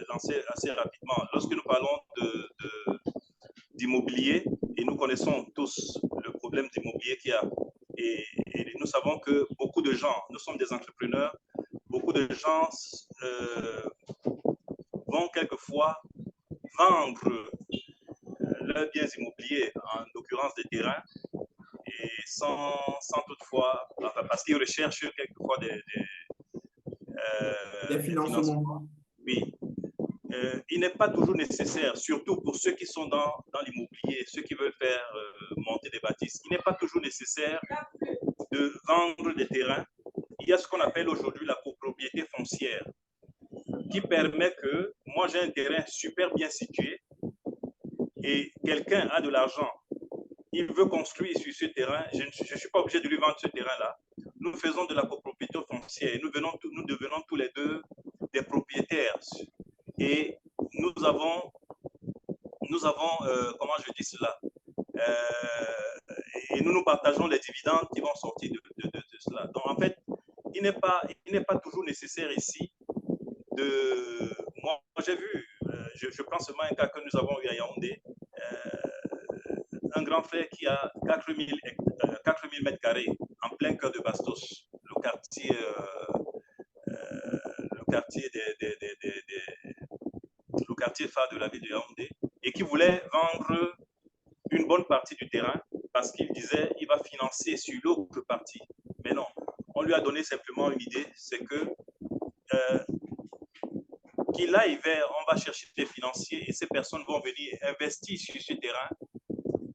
lancer assez rapidement. Lorsque nous parlons d'immobilier, et nous connaissons tous le problème d'immobilier qu'il y a, et nous savons que beaucoup de gens, nous sommes des entrepreneurs, beaucoup de gens vont quelquefois vendre leurs biens immobiliers, en l'occurrence des terrains, et sans toutefois, enfin, parce qu'ils recherchent quelquefois des financements. Oui. Il n'est pas toujours nécessaire, surtout pour ceux qui sont dans l'immobilier, ceux qui veulent faire monter des bâtisses, il n'est pas toujours nécessaire de vendre des terrains. Il y a ce qu'on appelle aujourd'hui la copropriété foncière, qui permet que moi j'ai un terrain super bien situé et quelqu'un a de l'argent. Il veut construire sur ce terrain, je ne suis pas obligé de lui vendre ce terrain-là. Nous faisons de la copropriété foncière et nous devenons tous les deux des propriétaires. Et nous avons comment je dis cela, et nous partageons les dividendes qui vont sortir de cela. Donc en fait, il n'est pas toujours nécessaire ici de... Moi j'ai vu, je prends seulement un cas que nous avons eu à Yaoundé, un grand frère qui a 4000 mètres carrés en plein cœur de Bastos, le quartier phare de la ville de Yaoundé, et qui voulait vendre une bonne partie du terrain parce qu'il disait qu'il va financer sur l'autre partie. Mais non, on lui a donné simplement une idée, c'est que qu'il aille vers, on va chercher des financiers et ces personnes vont venir investir sur ce terrain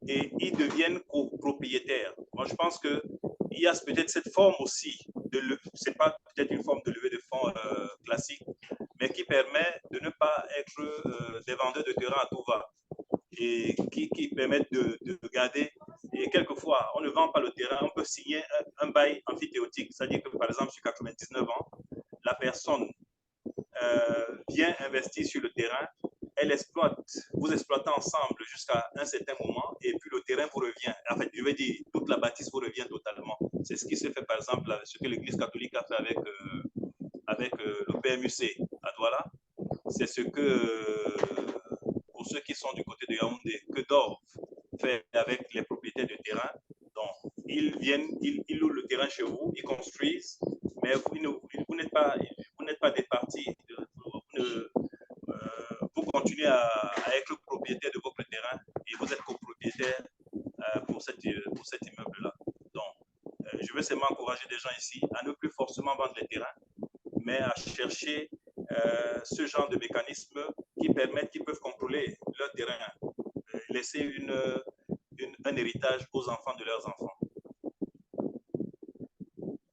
et ils deviennent copropriétaires. Moi, je pense qu'il y a peut-être cette forme aussi, c'est pas peut-être une forme de levée de fonds classique, mais qui permet de ne pas être des vendeurs de terrain à tout va et qui permettent de garder. Et quelquefois, on ne vend pas le terrain, on peut signer un bail amphithéotique, c'est-à-dire que par exemple, sur 99 ans, la personne vient investir sur le terrain, elle exploite, vous exploitez ensemble jusqu'à un certain moment et puis le terrain vous revient. En fait, je veux dire, toute la bâtisse vous revient totalement. C'est ce qui se fait par exemple, ce que l'Église catholique a fait avec le PMUC à Douala. C'est ce que, pour ceux qui sont du côté de Yaoundé, que Dove fait avec les propriétaires de terrain. Donc, ils viennent, ils louent le terrain chez vous, ils construisent, mais vous n'êtes pas des parties. Vous continuez à être propriétaire de votre terrain et vous êtes copropriétaire pour cet immeuble-là. Donc, je veux seulement encourager des gens ici à ne plus forcément vendre les terrains, mais à chercher ce genre de mécanismes qui peuvent contrôler leur terrain, laisser un héritage aux enfants de leurs enfants.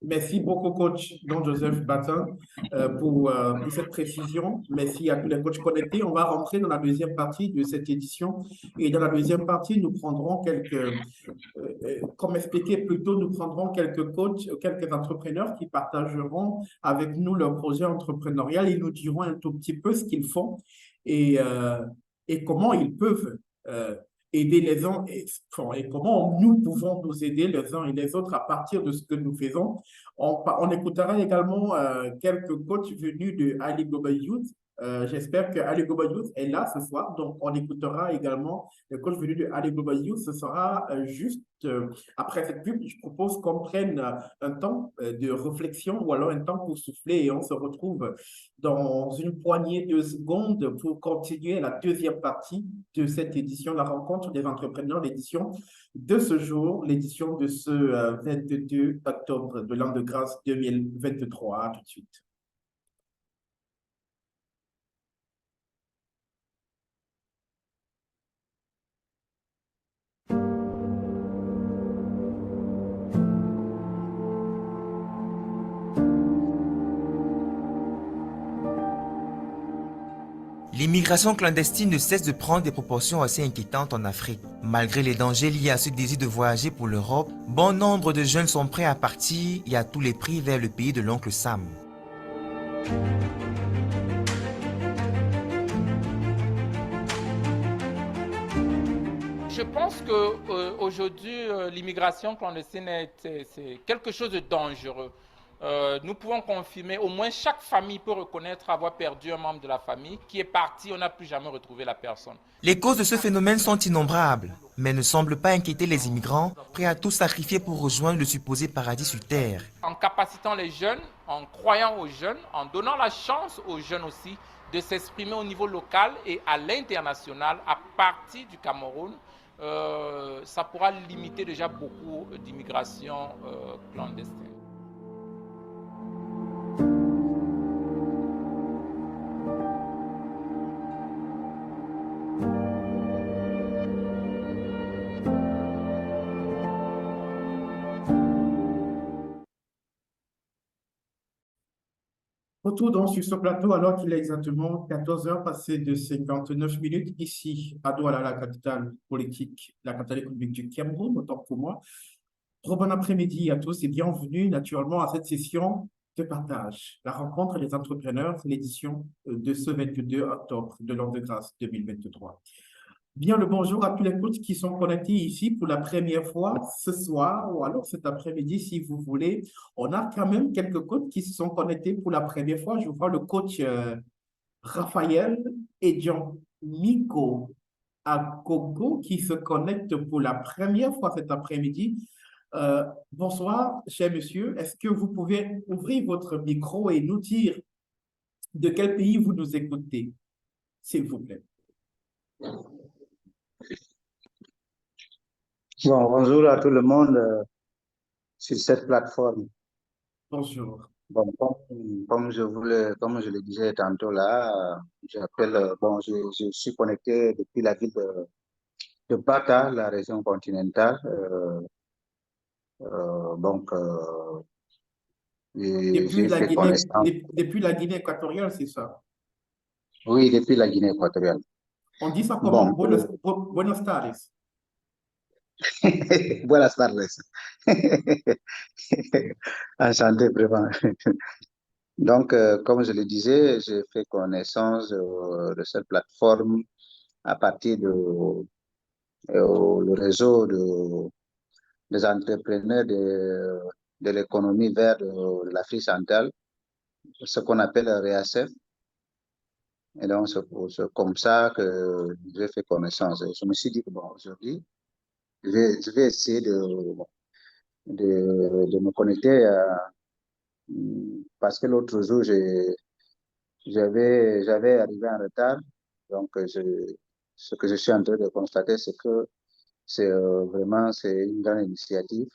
Merci beaucoup, coach Don Joseph Batin, pour cette précision. Merci à tous les coachs connectés. On va rentrer dans la deuxième partie de cette édition. Et dans la deuxième partie, nous prendrons comme expliqué plus tôt, nous prendrons quelques coachs, quelques entrepreneurs qui partageront avec nous leur projet entrepreneurial. Ils nous diront un tout petit peu ce qu'ils font et comment ils peuvent aider les uns et comment nous pouvons nous aider les uns et les autres à partir de ce que nous faisons. On écoutera également quelques coachs venus de Ali Global Youth J'espère que Ali Global Youth est là ce soir, donc on écoutera également le coach venu de Ali Global Youth. Ce sera juste après cette pub. Je propose qu'on prenne un temps de réflexion ou alors un temps pour souffler et on se retrouve dans une poignée de secondes pour continuer la deuxième partie de cette édition, la rencontre des entrepreneurs, l'édition de ce jour, l'édition de ce 22 octobre de l'an de grâce 2023. À tout de suite. L'immigration clandestine ne cesse de prendre des proportions assez inquiétantes en Afrique. Malgré les dangers liés à ce désir de voyager pour l'Europe, bon nombre de jeunes sont prêts à partir et à tous les prix vers le pays de l'oncle Sam. Je pense qu'aujourd'hui, l'immigration clandestine, c'est quelque chose de dangereux. Nous pouvons confirmer, au moins chaque famille peut reconnaître avoir perdu un membre de la famille qui est parti, on n'a plus jamais retrouvé la personne. Les causes de ce phénomène sont innombrables, mais ne semblent pas inquiéter les immigrants, prêts à tout sacrifier pour rejoindre le supposé paradis sur terre. En capacitant les jeunes, en croyant aux jeunes, en donnant la chance aux jeunes aussi de s'exprimer au niveau local et à l'international, à partir du Cameroun, ça pourra limiter déjà beaucoup d'immigration clandestine. Retour donc sur ce plateau alors qu'il est exactement 14 heures passées de 59 minutes ici à Douala, la capitale politique, la capitale économique du Cameroun, autant pour moi. Bon après-midi à tous et bienvenue naturellement à cette session de partage. La rencontre des entrepreneurs, l'édition de ce 22 octobre de l'an de grâce 2023. Bien le bonjour à tous les coachs qui sont connectés ici pour la première fois ce soir ou alors cet après-midi si vous voulez. On a quand même quelques coachs qui se sont connectés pour la première fois. Je vois le coach Raphaël et John Miko Agogo qui se connectent pour la première fois cet après-midi. Bonsoir, cher monsieur. Est-ce que vous pouvez ouvrir votre micro et nous dire de quel pays vous nous écoutez, s'il vous plaît? Bon, bonjour à tout le monde sur cette plateforme. Bonjour. Bon, comme je le disais tantôt là, je suis connecté depuis la ville de Bata, la région continentale. Depuis la Guinée équatoriale, c'est ça? Oui, depuis la Guinée équatoriale. On dit ça comment? Buenos tardes. Buenas tardes. Enchanté, vraiment. Donc, comme je le disais, j'ai fait connaissance de cette plateforme à partir le réseau des entrepreneurs de l'économie verte de l'Afrique centrale, ce qu'on appelle REACEF. Et donc, c'est comme ça que j'ai fait connaissance. Je me suis dit que, bon, aujourd'hui, je vais essayer de me connecter parce que l'autre jour, j'avais arrivé en retard. Donc, ce que je suis en train de constater, c'est que c'est vraiment une grande initiative.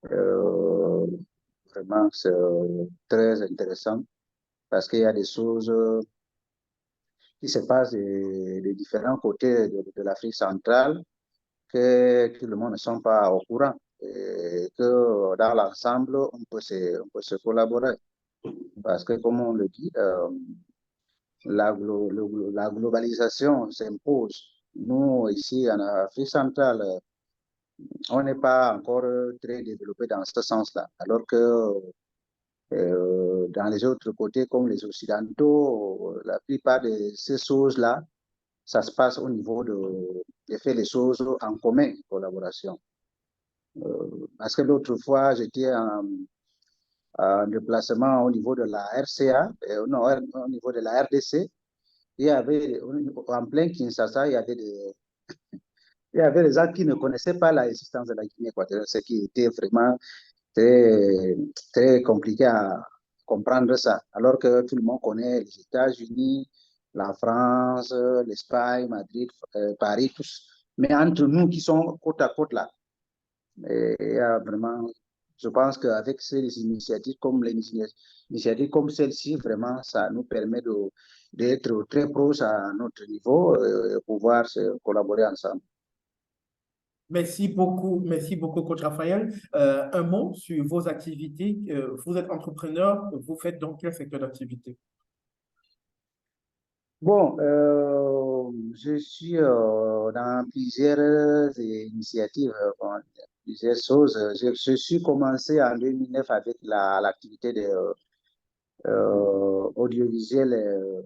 Vraiment, c'est très intéressant parce qu'il y a des choses qui se passent des différents côtés de l'Afrique centrale que tout le monde ne sont pas au courant et que dans l'ensemble, on peut se collaborer. Parce que, comme on le dit, la globalisation s'impose. Nous, ici en Afrique centrale, on n'est pas encore très développé dans ce sens-là. Alors que dans les autres côtés, comme les Occidentaux, la plupart de ces choses-là, ça se passe au niveau de faire les choses en commun, collaboration. Parce que l'autre fois, j'étais en déplacement au niveau de la RCA, non, au niveau de la RDC. Il y avait, en plein Kinshasa, il y avait des gens qui ne connaissaient pas l'existence de la Guinée équatoriale, ce qui était vraiment très, très compliqué à comprendre ça. Alors que tout le monde connaît les États-Unis, la France, l'Espagne, Madrid, Paris, tous. Mais entre nous qui sont côte à côte là, il y a vraiment, je pense qu'avec ces initiatives comme celle-ci, vraiment, ça nous permet d'être très proches à notre niveau et pouvoir collaborer ensemble. Merci beaucoup, coach Raphaël. Un mot sur vos activités. Vous êtes entrepreneur, vous faites dans quel secteur d'activité? Bon, je suis dans plusieurs initiatives, plusieurs choses. Je suis commencé en 2009 avec l'activité de audiovisuel,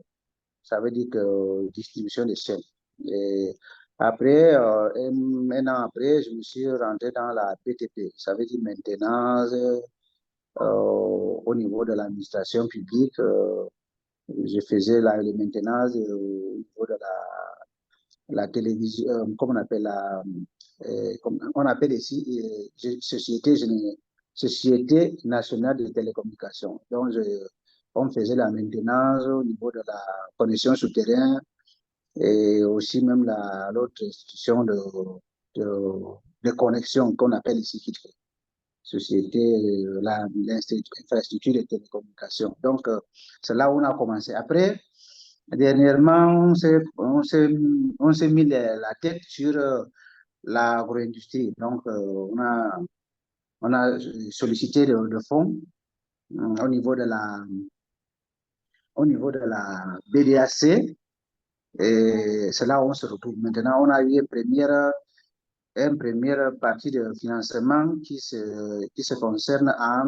ça veut dire que distribution de chaînes. Et après, un an après, je me suis rentré dans la BTP, ça veut dire maintenance au niveau de l'administration publique. Je faisais les maintenances au niveau de la télévision, comment on appelle on appelle ici Société nationale de télécommunications. Donc, on faisait la maintenance au niveau de la connexion souterraine et aussi même l'autre institution de connexion qu'on appelle ici Société, l'infrastructure de télécommunications. Donc, c'est là où on a commencé. Après, dernièrement, on s'est mis la tête sur l'agro-industrie. Donc, on a sollicité de fonds au niveau de la BDAC. Et c'est là où on se retrouve. Maintenant, on a eu une première partie de financement qui se concerne à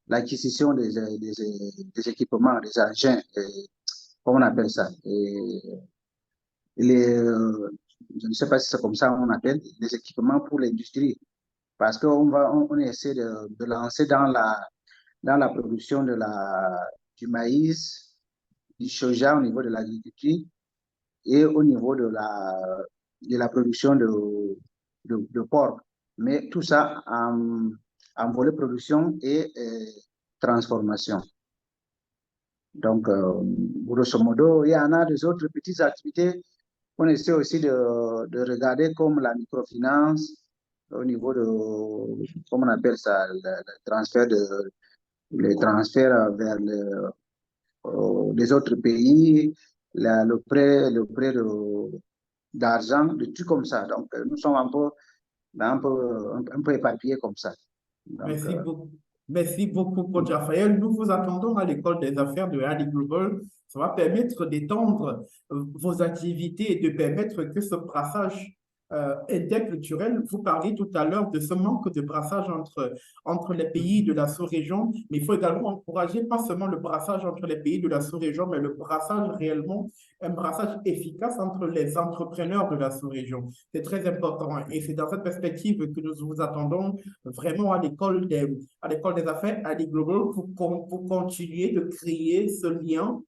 l'acquisition des équipements, des engins, comment on appelle ça. Je ne sais pas si c'est comme ça qu'on appelle, des équipements pour l'industrie. Parce qu'on essaie de lancer dans la production du maïs, du soja au niveau de l'agriculture et au niveau de la production de porc. Mais tout ça en volet production et transformation. Donc, grosso modo, il y en a des autres petites activités qu'on essaie aussi de regarder comme la microfinance au niveau de, comment on appelle ça, le transfert vers les autres pays, le prêt d'argent, des trucs comme ça. Donc, nous sommes un peu éparpillés comme ça. Donc, Merci beaucoup, coach Raphaël. Nous vous attendons à l'école des affaires de Ali Global. Ça va permettre d'étendre vos activités et de permettre que ce brassage interculturel, vous parliez tout à l'heure de ce manque de brassage entre les pays de la sous-région, mais il faut également encourager pas seulement le brassage entre les pays de la sous-région, mais le brassage réellement, un brassage efficace entre les entrepreneurs de la sous-région. C'est très important et c'est dans cette perspective que nous vous attendons vraiment à l'école des affaires, à l'E-Global, pour continuer de créer ce lien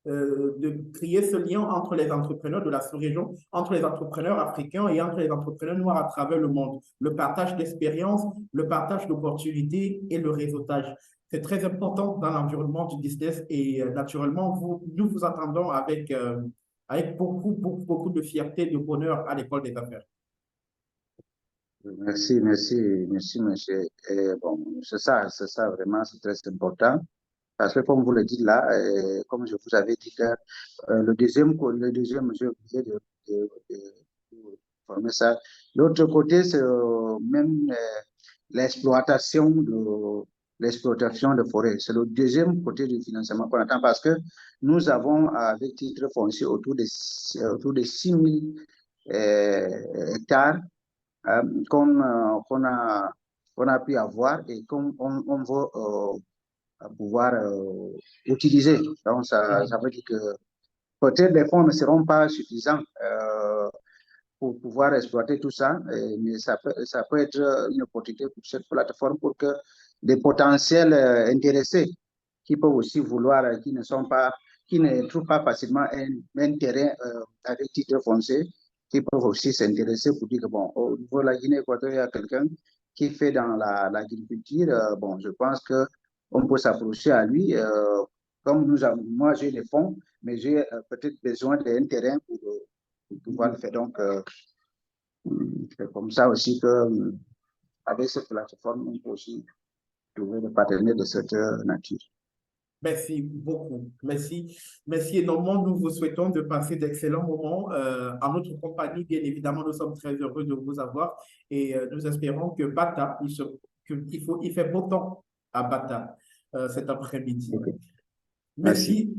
entre les entrepreneurs de la sous-région, entre les entrepreneurs africains et entre les entrepreneurs noirs à travers le monde. Le partage d'expériences, le partage d'opportunités et le réseautage. C'est très important dans l'environnement du business et naturellement, nous vous attendons avec beaucoup de fierté et de bonheur à l'école des affaires. Merci, monsieur. Et bon, c'est ça vraiment, c'est très important. Parce que comme vous le dites là, comme je vous avais dit que le deuxième, j'ai oublié de former ça. L'autre côté, c'est même l'exploitation de forêt. C'est le deuxième côté du financement qu'on attend parce que nous avons, avec titre foncier, autour de 6 000 hectares qu'on a pu avoir et qu'on veut pouvoir utiliser. Donc, ça veut dire que peut-être les fonds ne seront pas suffisants pour pouvoir exploiter tout ça, mais ça peut être une opportunité pour cette plateforme pour que des potentiels intéressés qui peuvent aussi vouloir, qui ne trouvent pas facilement un terrain avec titre foncier, qui peuvent aussi s'intéresser pour dire que, bon, au niveau de la Guinée équatoriale, il y a quelqu'un qui fait dans l'agriculture. Bon, je pense qu'on peut s'approcher à lui. Comme moi, j'ai les fonds, mais j'ai peut-être besoin d'un terrain pour pouvoir le faire. Donc, c'est comme ça aussi que, avec cette plateforme, on peut aussi trouver des partenaires de cette nature. Merci beaucoup. Merci. Merci énormément. Nous vous souhaitons de passer d'excellents moments en notre compagnie. Bien évidemment, nous sommes très heureux de vous avoir et nous espérons que Bata, il fait beau temps à Bata cet après-midi. Okay. Merci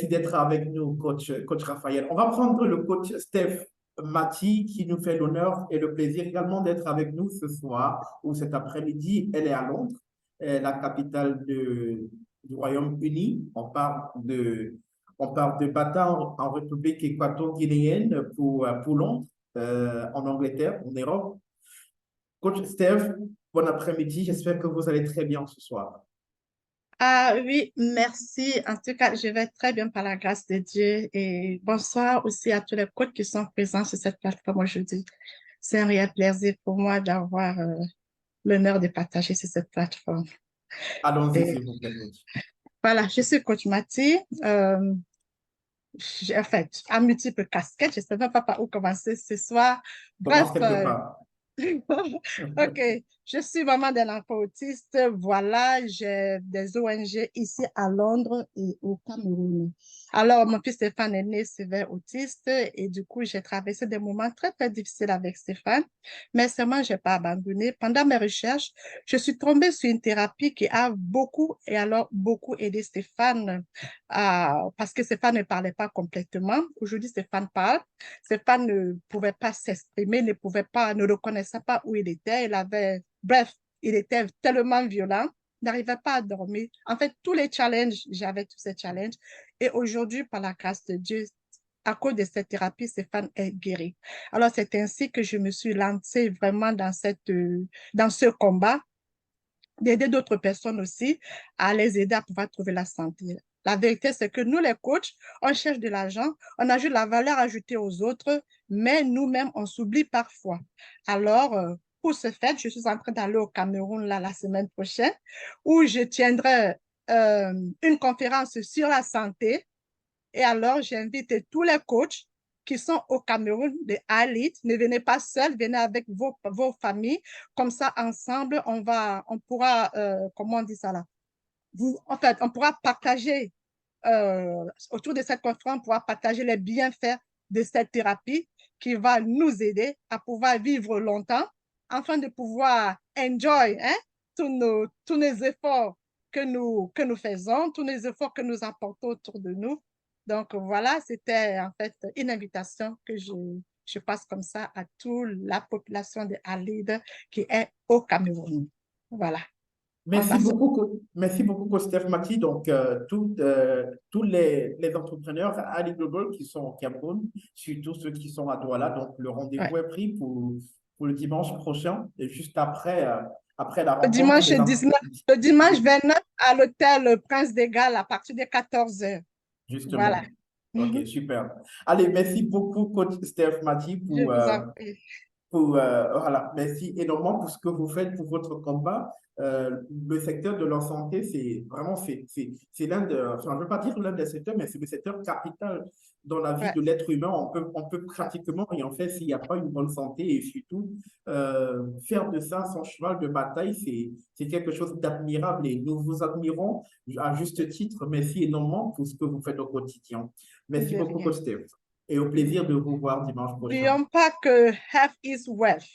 d'être avec nous, coach Raphaël. On va prendre le coach Steph Maty qui nous fait l'honneur et le plaisir également d'être avec nous ce soir ou cet après-midi. Elle est à Londres, la capitale du Royaume-Uni. On parle de Bata en République équato-guinéenne pour Londres, en Angleterre, en Europe. Coach Steph, bon après-midi. J'espère que vous allez très bien ce soir. Ah oui, merci. En tout cas, je vais très bien par la grâce de Dieu. Et bonsoir aussi à tous les coachs qui sont présents sur cette plateforme aujourd'hui. C'est un réel plaisir pour moi d'avoir l'honneur de partager sur cette plateforme. Allons-y, s'il vous plaît. Voilà, je suis coach Maty. En fait, à multiples casquettes. Je ne sais même pas par où commencer ce soir. Bref. OK, je suis maman d'un enfant autiste. Voilà, j'ai des ONG ici à Londres et au Cameroun. Alors, mon fils Stéphane est né sévère autiste et du coup, j'ai traversé des moments très, très difficiles avec Stéphane. Mais seulement, je n'ai pas abandonné. Pendant mes recherches, je suis tombée sur une thérapie qui a beaucoup aidé Stéphane parce que Stéphane ne parlait pas complètement. Aujourd'hui, Stéphane parle. Stéphane ne pouvait pas s'exprimer, ne reconnaissait pas où il était. Bref, il était tellement violent, n'arrivait pas à dormir. En fait, tous les challenges, j'avais tous ces challenges. Et aujourd'hui, par la grâce de Dieu, à cause de cette thérapie, Stéphane est guéri. Alors, c'est ainsi que je me suis lancée vraiment dans ce combat, d'aider d'autres personnes aussi, à les aider à pouvoir trouver la santé. La vérité, c'est que nous, les coachs, on cherche de l'argent, on ajoute de la valeur ajoutée aux autres, mais nous-mêmes, on s'oublie parfois. Alors, pour ce fait, je suis en train d'aller au Cameroun la semaine prochaine, où je tiendrai une conférence sur la santé. Et alors, j'invite tous les coachs qui sont au Cameroun, les ALIT, ne venez pas seuls, venez avec vos familles. Comme ça, ensemble, on pourra, comment on dit ça là? En fait, on pourra partager, autour de cette conférence, on pourra partager les bienfaits de cette thérapie qui va nous aider à pouvoir vivre longtemps, afin de pouvoir enjoy tous nos efforts que nous faisons, tous les efforts que nous apportons autour de nous. Donc voilà, c'était en fait une invitation que je passe comme ça à toute la population de Alid qui est au Cameroun. Voilà. Merci beaucoup, Steph Maty. Donc, tous les entrepreneurs à Ali Global qui sont au Cameroun, surtout ceux qui sont à Douala, donc le rendez-vous est pris pour le dimanche prochain, et juste après la rencontre. Le dimanche 29 à l'hôtel Prince des Galles à partir de 14h. Justement. Voilà. OK, super. Allez, merci beaucoup, coach Steph Maty, voilà, merci énormément pour ce que vous faites pour votre combat. Le secteur de la santé, c'est vraiment, c'est l'un de, enfin, je ne veux pas dire l'un des secteurs, mais c'est le secteur capital dans la vie de l'être humain. On peut pratiquement rien faire s'il n'y a pas une bonne santé, et surtout, faire de ça son cheval de bataille, c'est quelque chose d'admirable et nous vous admirons à juste titre. Merci énormément pour ce que vous faites au quotidien. Merci beaucoup, coach Steph. Et au plaisir de vous voir dimanche prochain. N'oublions pas que health is wealth.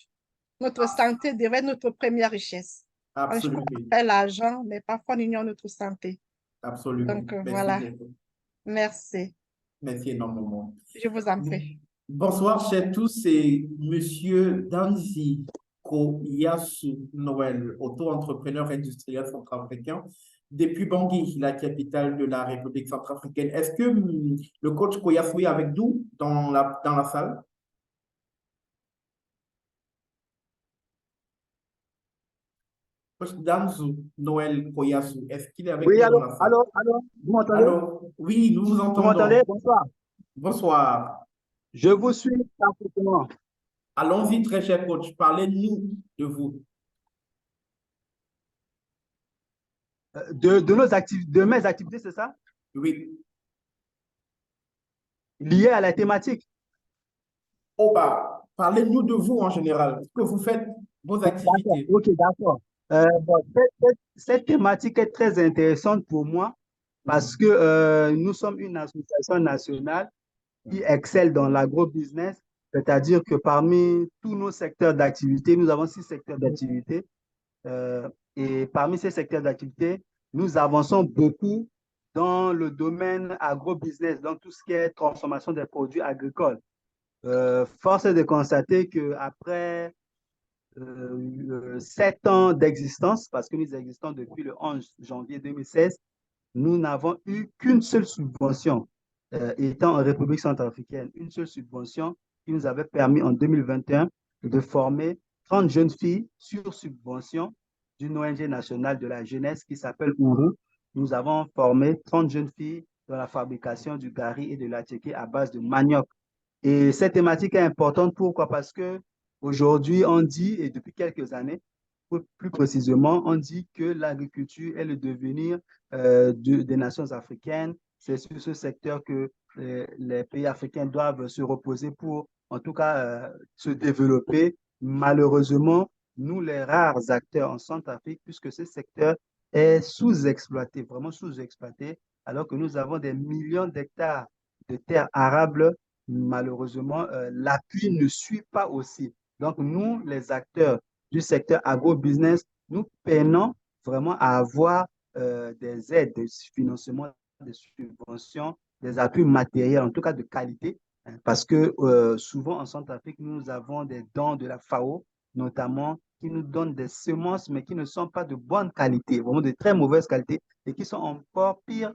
Notre santé devrait être notre première richesse. Absolument. On fait l'argent, mais parfois on ignore notre santé. Absolument. Donc merci voilà. Beaucoup. Merci. Merci énormément. Je vous en prie. Bonsoir, chers tous. C'est Monsieur Danzi Koyasu Noël, auto-entrepreneur industriel centrafricain, depuis Bangui, la capitale de la République centrafricaine. Est-ce que le coach Koyasu est avec nous dans la salle? Coach Damsou Noël Koyasu, est-ce qu'il est avec Oui, nous dans allô, la salle? allô, allô, vous m'entendez? Allô? Oui, nous vous Vous m'entendez? entendons. Bonsoir. Bonsoir. Je vous suis parfaitement. Allons-y, très cher coach. Parlez-nous de vous. De mes activités, c'est ça? Oui. Liées à la thématique. Oh bah, parlez-nous de vous en général. Ce que vous faites, vos activités. Ok, d'accord. Bon, cette thématique est très intéressante pour moi parce que nous sommes une association nationale qui excelle dans l'agro-business, c'est-à-dire que parmi tous nos secteurs d'activité, nous avons 6 secteurs d'activité. Et parmi ces secteurs d'activité, nous avançons beaucoup dans le domaine agro-business, dans tout ce qui est transformation des produits agricoles. Force est de constater qu'après 7 ans d'existence, parce que nous existons depuis le 11 janvier 2016, nous n'avons eu qu'une seule subvention, étant en République centrafricaine, une seule subvention qui nous avait permis en 2021 de former 30 jeunes filles sur subvention d'une ONG nationale de la jeunesse qui s'appelle Ouru. Nous avons formé 30 jeunes filles dans la fabrication du gari et de l'attiéké à base de manioc. Et cette thématique est importante, pourquoi? Parce que aujourd'hui, on dit, et depuis quelques années, plus précisément, on dit que l'agriculture est le devenir des nations africaines. C'est sur ce secteur que les pays africains doivent se reposer pour, en tout cas, se développer. Malheureusement, nous, les rares acteurs en Centrafrique, puisque ce secteur est sous-exploité, vraiment sous-exploité, alors que nous avons des millions d'hectares de terres arables, malheureusement, l'appui ne suit pas aussi. Donc, nous, les acteurs du secteur agro-business, nous peinons vraiment à avoir des aides, des financements, des subventions, des appuis matériels, en tout cas de qualité, hein, parce que souvent en Centrafrique, nous avons des dons de la FAO, notamment, qui nous donnent des semences, mais qui ne sont pas de bonne qualité, vraiment de très mauvaise qualité, et qui sont encore pire,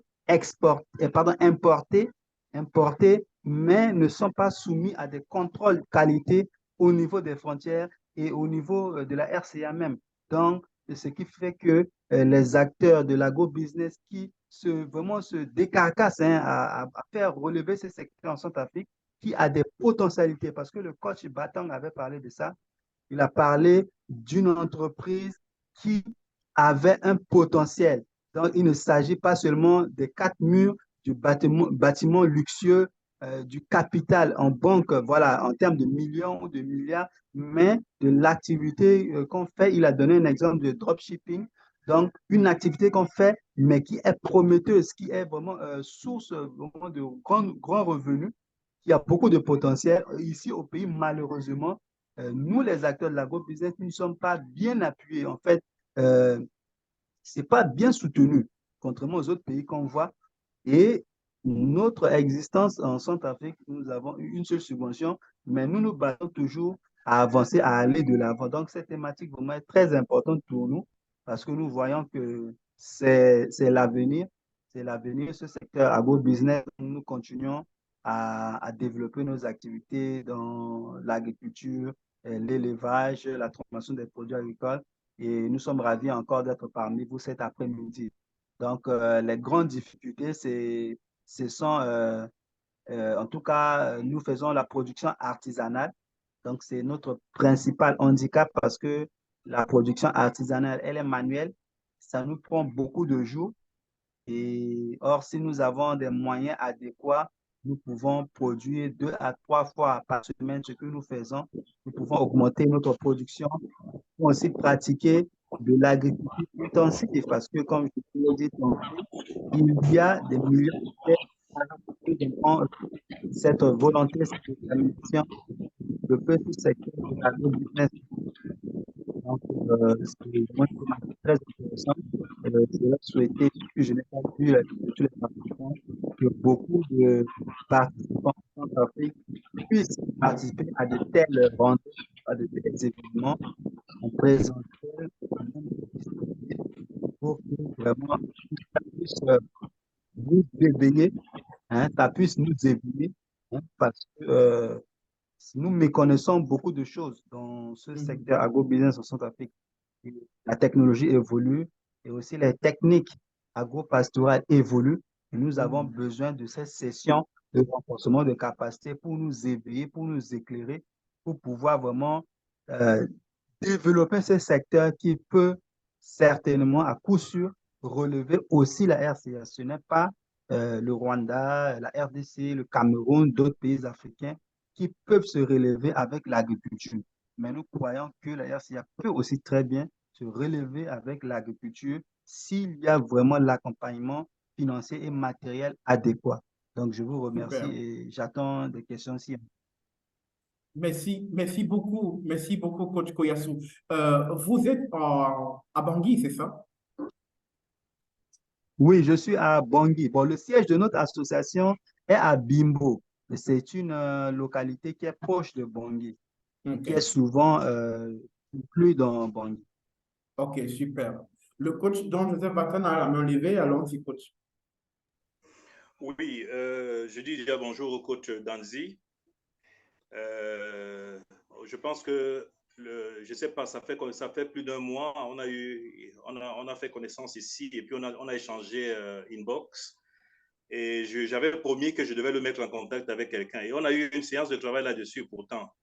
importés, mais ne sont pas soumis à des contrôles qualité au niveau des frontières et au niveau de la RCA même. Donc, ce qui fait que les acteurs de l'agro-business qui vraiment se décarcassent, hein, à faire relever ces secteurs en Centrafrique, qui a des potentialités, parce que le coach Batang avait parlé de ça. Il a parlé d'une entreprise qui avait un potentiel. Donc, il ne s'agit pas seulement des 4 murs du bâtiment luxueux, du capital en banque, voilà, en termes de millions ou de milliards, mais de l'activité qu'on fait. Il a donné un exemple de dropshipping. Donc, une activité qu'on fait, mais qui est prometteuse, qui est vraiment source vraiment de grands revenus, qui a beaucoup de potentiel. Ici, au pays, malheureusement, nous, les acteurs de l'agro-business, nous ne sommes pas bien appuyés. En fait, ce n'est pas bien soutenu, contrairement aux autres pays qu'on voit. Et notre existence en Centrafrique, nous avons eu une seule subvention, mais nous nous battons toujours à avancer, à aller de l'avant. Donc, cette thématique vraiment est très importante pour nous parce que nous voyons que c'est l'avenir. C'est l'avenir, ce secteur agro-business. Nous continuons à développer nos activités dans l'agriculture, l'élevage, la transformation des produits agricoles. Et nous sommes ravis encore d'être parmi vous cet après-midi. Donc, les grandes difficultés, ce sont, en tout cas, nous faisons la production artisanale. Donc, c'est notre principal handicap parce que la production artisanale, elle est manuelle. Ça nous prend beaucoup de jours. Et or, si nous avons des moyens adéquats, nous pouvons produire 2 à 3 fois par semaine ce que nous faisons. Nous pouvons augmenter notre production. Nous pouvons aussi pratiquer de l'agriculture intensive parce que, comme je l'ai dit tantôt, il y a des millions de personnes qui ont cette volonté, cette détermination de petit secteur de l'agro-business. Donc, c'est vraiment une thématique très intéressante. Je vais souhaiter, puisque je n'ai pas vu de tous les participants, que beaucoup de participants en Afrique puissent participer à de tels rendez-vous, à de tels événements en présentiel, pour que vraiment ça puisse nous éveiller, hein, ça puisse nous éveiller, hein, parce que nous méconnaissons beaucoup de choses dans ce secteur agro-business en Centrafrique. la technologie évolue et aussi les techniques agro-pastorales évoluent. Et nous avons besoin de ces sessions de renforcement de capacité pour nous éveiller, pour nous éclairer, pour pouvoir vraiment développer ce secteur qui peut certainement, à coup sûr, relever aussi la RCA. Ce n'est pas le Rwanda, la RDC, le Cameroun, d'autres pays africains qui peuvent se relever avec l'agriculture. Mais nous croyons que la RCA peut aussi très bien se relever avec l'agriculture s'il y a vraiment l'accompagnement financier et matériel adéquat. Donc, je vous remercie Super. et j'attends des questions si. Merci beaucoup, coach Koyasu. Vous êtes à Bangui, c'est ça? Oui, je suis à Bangui. Bon, le siège de notre association est à Bimbo. C'est une localité qui est proche de Bangui, qui est Ok, souvent inclus dans Bangui. ok, super. Le coach Don Joseph Batan a la main levée, allons-y, coach. Oui, je dis déjà bonjour au coach Danzi. Je pense que, je ne sais pas, ça fait plus d'un mois, on a fait connaissance ici et puis on a échangé inbox. Et j'avais promis que je devais le mettre en contact avec quelqu'un. Et on a eu une séance de travail là-dessus pourtant.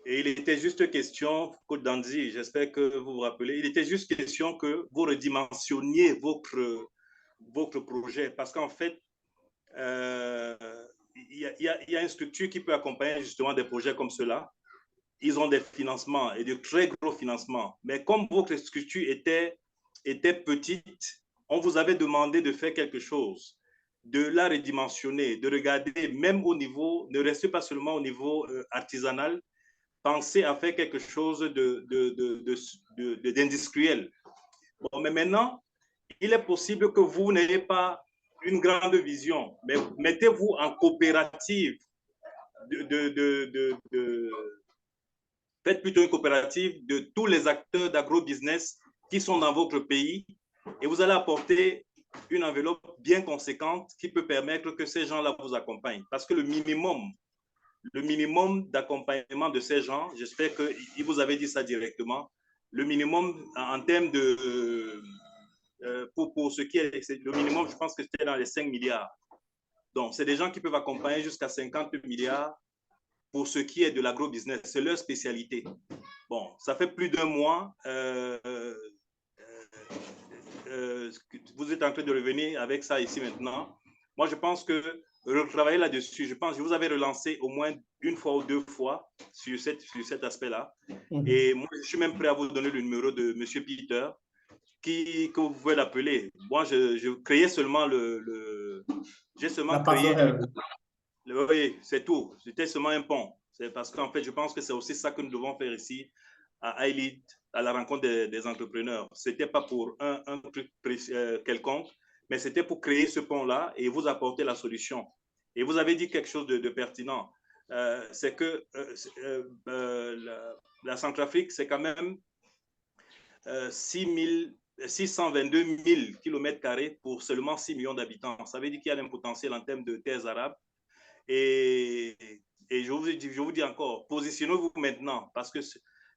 Et il était juste question, coach Danzi, j'espère que vous vous rappelez, il était juste question que vous redimensionniez votre projet parce qu'en fait, il y a une structure qui peut accompagner justement des projets comme cela. Ils ont des financements et de très gros financements. Mais comme votre structure était petite, on vous avait demandé de faire quelque chose, de la redimensionner, de regarder même au niveau, ne restez pas seulement au niveau artisanal, pensez à faire quelque chose d'industriel. Bon, mais maintenant, il est possible que vous n'ayez pas une grande vision, mais mettez-vous en coopérative. Faites plutôt une coopérative de tous les acteurs d'agro-business qui sont dans votre pays et vous allez apporter une enveloppe bien conséquente qui peut permettre que ces gens-là vous accompagnent. Parce que le minimum d'accompagnement de ces gens, j'espère qu'il vous avait dit ça directement, le minimum en termes de... pour ce qui est le minimum, je pense que c'était dans les 5 milliards. Donc, c'est des gens qui peuvent accompagner jusqu'à 50 milliards pour ce qui est de l'agro-business. C'est leur spécialité. Bon, ça fait plus d'un mois. Vous êtes en train de revenir avec ça ici maintenant. Moi, je pense que retravailler là-dessus, je vous avais relancé au moins une fois ou deux fois sur cet aspect-là. Et moi, je suis même prêt à vous donner le numéro de M. Peter, que vous pouvez l'appeler. Moi, je créais seulement j'ai seulement créé... Oui, c'est tout. C'était seulement un pont. C'est parce qu'en fait, je pense que c'est aussi ça que nous devons faire ici à iLead, à la rencontre des entrepreneurs. Ce n'était pas pour un truc quelconque, mais c'était pour créer ce pont-là et vous apporter la solution. Et vous avez dit quelque chose de pertinent. C'est que la Centrafrique, c'est quand même 622 000 km² pour seulement 6 millions d'habitants. Ça veut dire qu'il y a un potentiel en termes de terres arables. Et je vous dis encore, positionnez-vous maintenant parce que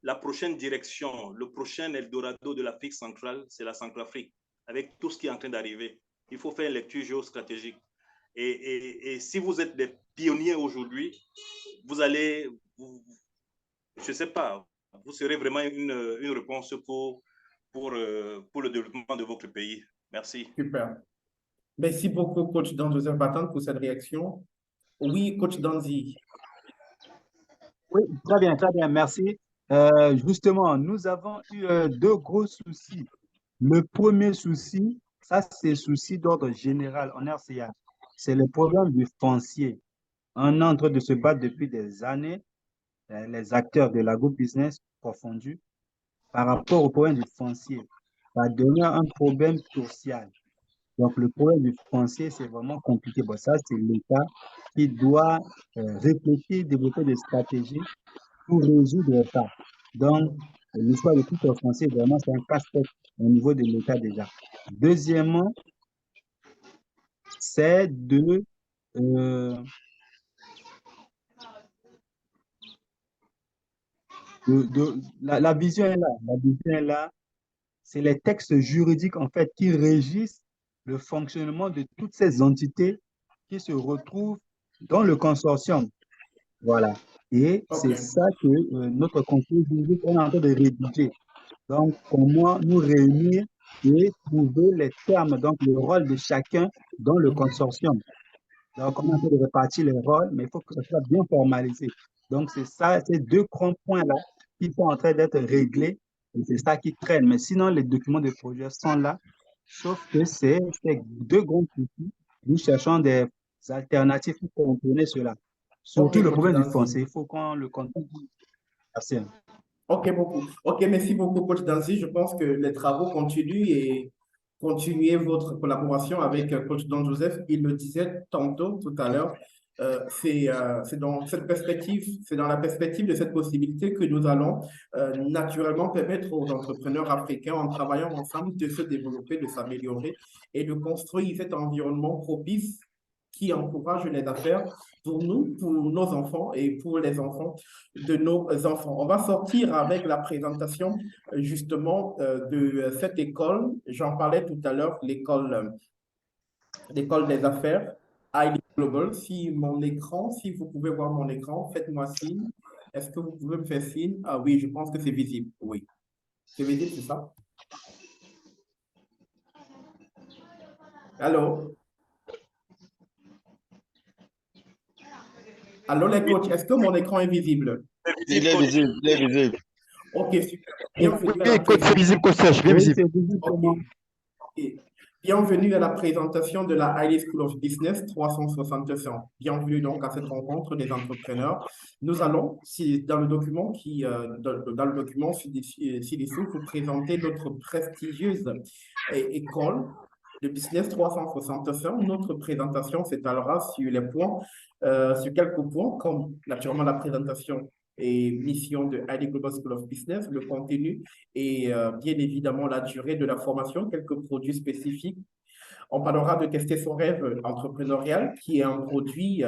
la prochaine direction, le prochain Eldorado de l'Afrique centrale, c'est la Centrafrique, avec tout ce qui est en train d'arriver. Il faut faire une lecture géostratégique. Et si vous êtes des pionniers aujourd'hui, vous allez, je ne sais pas, vous serez vraiment une réponse pour le développement de votre pays. Merci. Super. Merci beaucoup, coach Dan Joseph Batan, pour cette réaction. Oui, coach Danzi. Oui, très bien, merci. Justement, nous avons eu deux gros soucis. Le premier souci, ça c'est le souci d'ordre général en RCA. C'est le problème du foncier. On est en train de se battre depuis des années, les acteurs de l'agro-business confondus, par rapport au problème du foncier. Ça devient un problème social. Donc, le problème du foncier, c'est vraiment compliqué. Bon, ça, c'est l'État qui doit réfléchir, développer des stratégies pour résoudre ça. Donc, l'histoire de titre foncier, vraiment, c'est un casse-tête au niveau de l'État déjà. Deuxièmement, c'est la vision est là. La vision est là. c'est les textes juridiques, en fait, qui régissent le fonctionnement de toutes ces entités qui se retrouvent dans le consortium. Voilà. Et c'est ça que notre conseil juridique est en train de rédiger. Donc, comment nous réunir et trouver les termes, donc le rôle de chacun dans le consortium. Donc, on est en train de répartir les rôles, mais il faut que ça soit bien formalisé. Donc, c'est ça, ces deux grands points-là qui sont en train d'être réglés et c'est ça qui traîne. Mais sinon, les documents de projet sont là, sauf que c'est deux grands soucis. Nous cherchons des alternatives pour contourner cela. Surtout le problème du foncier, il faut qu'on le contourne. Merci. Ok, beaucoup. Ok, merci beaucoup, coach Danzi. Je pense que les travaux continuent et continuez votre collaboration avec coach Don Joseph. Il le disait tantôt, tout à l'heure. C'est dans cette perspective, c'est dans la perspective de cette possibilité que nous allons naturellement permettre aux entrepreneurs africains, en travaillant ensemble, de se développer, de s'améliorer et de construire cet environnement propice qui encourage les affaires pour nous, pour nos enfants et pour les enfants de nos enfants. On va sortir avec la présentation justement de cette école. J'en parlais tout à l'heure, l'école des affaires, ID Global. Si mon écran, si vous pouvez voir mon écran, faites-moi signe. Est-ce que vous pouvez me faire signe? Ah oui, je pense que c'est visible. Oui. C'est visible, c'est ça? Allô? Allô les coachs, est-ce que mon écran est visible? Il est visible, il est visible. Ok, super. Bienvenue à la Oui, coach, c'est visible, coach Serge, bien visible. Ok. Bienvenue à la présentation de la Haile School of Business 365. Bienvenue donc à cette rencontre des entrepreneurs. Nous allons, dans le document ci-dessous, vous présenter notre prestigieuse école de Business 365. Notre présentation s'étalera sur les points, sur quelques points, comme naturellement la présentation et mission de ID Global School of Business, le contenu et bien évidemment la durée de la formation, quelques produits spécifiques. On parlera de tester son rêve entrepreneurial, qui est un produit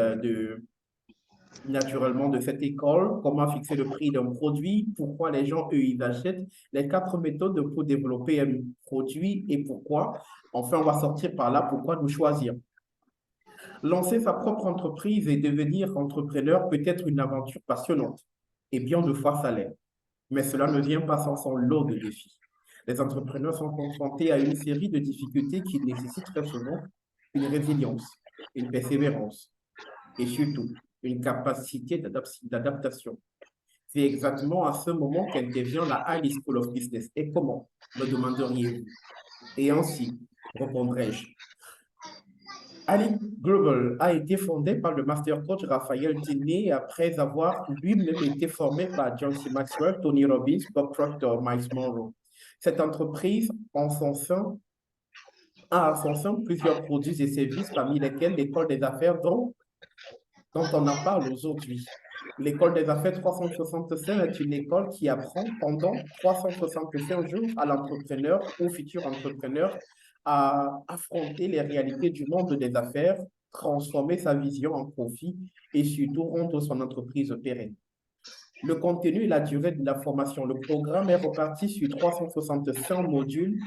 naturellement de cette école, comment fixer le prix d'un produit, pourquoi les gens, eux, ils achètent, les 4 méthodes pour développer un produit et pourquoi. Enfin, on va sortir par là, pourquoi nous choisir. Lancer sa propre entreprise et devenir entrepreneur peut être une aventure passionnante et bien de fois ça l'est. Mais cela ne vient pas sans son lot de défis. Les entrepreneurs sont confrontés à une série de difficultés qui nécessitent très souvent une résilience, une persévérance et surtout une capacité d'adaptation. C'est exactement à ce moment qu'intervient la Haile School of Business. Et comment, me demanderiez-vous? Et ainsi, répondrai-je. Haile Global a été fondée par le master coach Raphaël Tinney après avoir lui-même été formé par John C. Maxwell, Tony Robbins, Bob Proctor, Miles Monroe. Cette entreprise a en son sein plusieurs produits et services, parmi lesquels l'école des affaires dont on en parle aujourd'hui. L'école des affaires 365 est une école qui apprend pendant 365 jours à l'entrepreneur ou futur entrepreneur à affronter les réalités du monde des affaires, transformer sa vision en profit et surtout rendre son entreprise pérenne. Le contenu et la durée de la formation. Le programme est reparti sur 365 modules,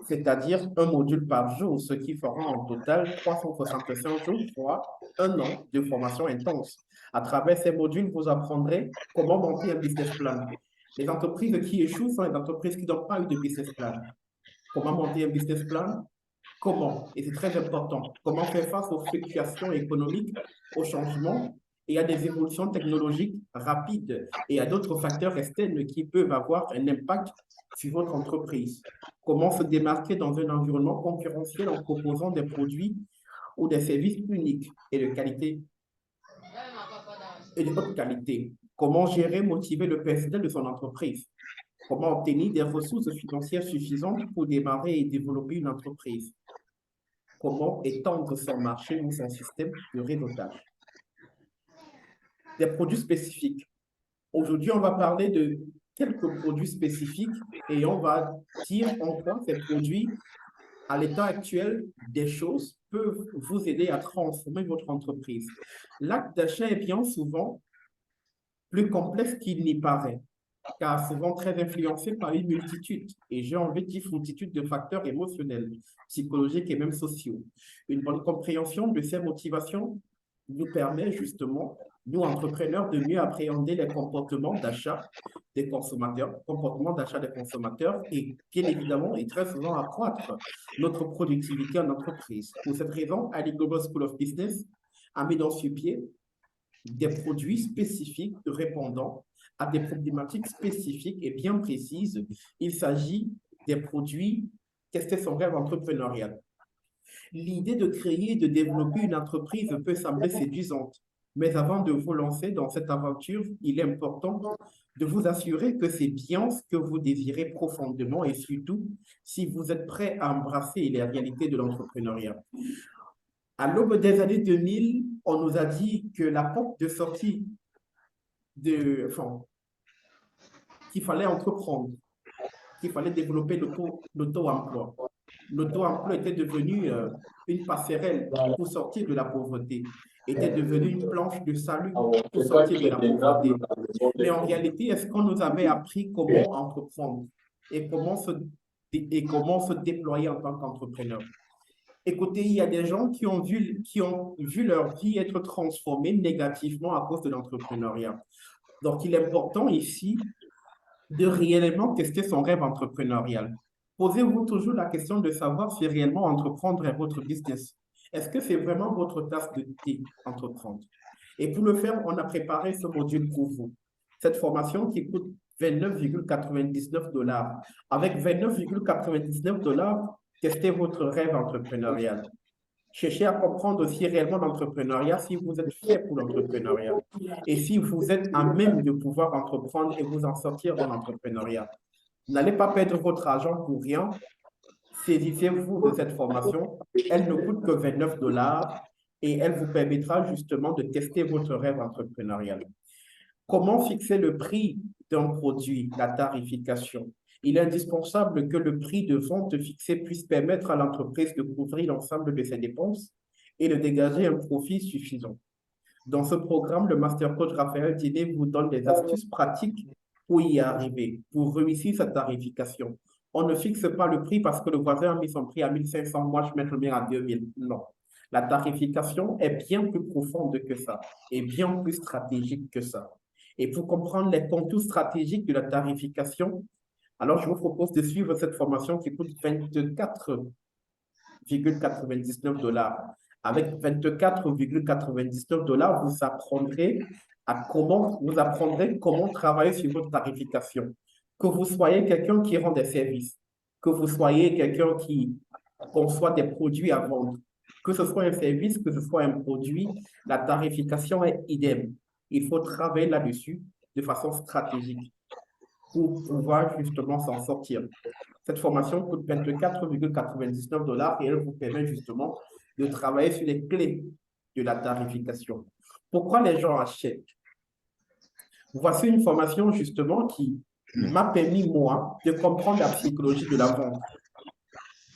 c'est-à-dire un module par jour, ce qui fera en total 365 jours, soit 1 an de formation intense. À travers ces modules, vous apprendrez comment monter un business plan. Les entreprises qui échouent sont les entreprises qui n'ont pas eu de business plan. Comment monter un business plan? Comment? Et c'est très important. Comment faire face aux fluctuations économiques, aux changements et à des évolutions technologiques rapides et à d'autres facteurs externes qui peuvent avoir un impact sur votre entreprise. Comment se démarquer dans un environnement concurrentiel en proposant des produits ou des services uniques et de qualité et de haute qualité. Comment gérer, motiver le personnel de son entreprise. Comment obtenir des ressources financières suffisantes pour démarrer et développer une entreprise. Comment étendre son marché ou son système de réseautage. Des produits spécifiques. Aujourd'hui, on va parler de quelques produits spécifiques et on va dire en quoi ces produits, à l'état actuel des choses, peuvent vous aider à transformer votre entreprise. L'acte d'achat est bien souvent plus complexe qu'il n'y paraît. car souvent très influencés par une multitude, et j'ai envie de dire multitude de facteurs émotionnels, psychologiques et même sociaux. Une bonne compréhension de ces motivations nous permet justement, nous entrepreneurs, de mieux appréhender les comportements d'achat des consommateurs, comportements d'achat des consommateurs et bien évidemment et très souvent accroître notre productivité en entreprise. Pour cette raison, Ali Global School of Business a mis dans ce pied des produits spécifiques répondant à des problématiques spécifiques et bien précises. Il s'agit des produits tester son rêve entrepreneurial. L'idée de créer et de développer une entreprise peut sembler séduisante, mais avant de vous lancer dans cette aventure, il est important de vous assurer que c'est bien ce que vous désirez profondément et surtout si vous êtes prêt à embrasser les réalités de l'entrepreneuriat. À l'aube des années 2000, on nous a dit que la porte de sortie qu'il fallait entreprendre, qu'il fallait développer l'auto-emploi. L'auto-emploi était devenu une passerelle pour sortir de la pauvreté, était devenu une planche de salut pour sortir de la pauvreté. Mais en réalité, est-ce qu'on nous avait appris comment entreprendre et comment se déployer en tant qu'entrepreneur? Écoutez, il y a des gens qui ont vu leur vie être transformée négativement à cause de l'entrepreneuriat. Donc, il est important ici de réellement tester son rêve entrepreneurial. Posez-vous toujours la question de savoir si réellement entreprendre est votre business. Est-ce que c'est vraiment votre tasse de thé, entreprendre? Et pour le faire, on a préparé ce module pour vous. Cette formation qui coûte 29,99 $. Avec 29,99 $, testez votre rêve entrepreneurial. Cherchez à comprendre aussi réellement l'entrepreneuriat, si vous êtes fait pour l'entrepreneuriat et si vous êtes à même de pouvoir entreprendre et vous en sortir dans l'entrepreneuriat. N'allez pas perdre votre argent pour rien. Saisissez-vous de cette formation. Elle ne coûte que 29 $ et elle vous permettra justement de tester votre rêve entrepreneurial. Comment fixer le prix d'un produit, la tarification? Il est indispensable que le prix de vente fixé puisse permettre à l'entreprise de couvrir l'ensemble de ses dépenses et de dégager un profit suffisant. Dans ce programme, le Master Coach Raphaël Diné vous donne des astuces pratiques pour y arriver, pour réussir sa tarification. On ne fixe pas le prix parce que le voisin a mis son prix à 1500, moi je mets le mien à 2000. Non. La tarification est bien plus profonde que ça et bien plus stratégique que ça. Et pour comprendre les contours stratégiques de la tarification, alors je vous propose de suivre cette formation qui coûte 24,99 $. Avec 24,99 $, vous apprendrez comment travailler sur votre tarification. Que vous soyez quelqu'un qui rend des services, que vous soyez quelqu'un qui conçoit des produits à vendre, que ce soit un service, que ce soit un produit, la tarification est idem. Il faut travailler là-dessus de façon stratégique pour pouvoir justement s'en sortir. Cette formation coûte 24,99 $ et elle vous permet justement de travailler sur les clés de la tarification. Pourquoi les gens achètent? Voici une formation justement qui m'a permis, moi, de comprendre la psychologie de la vente.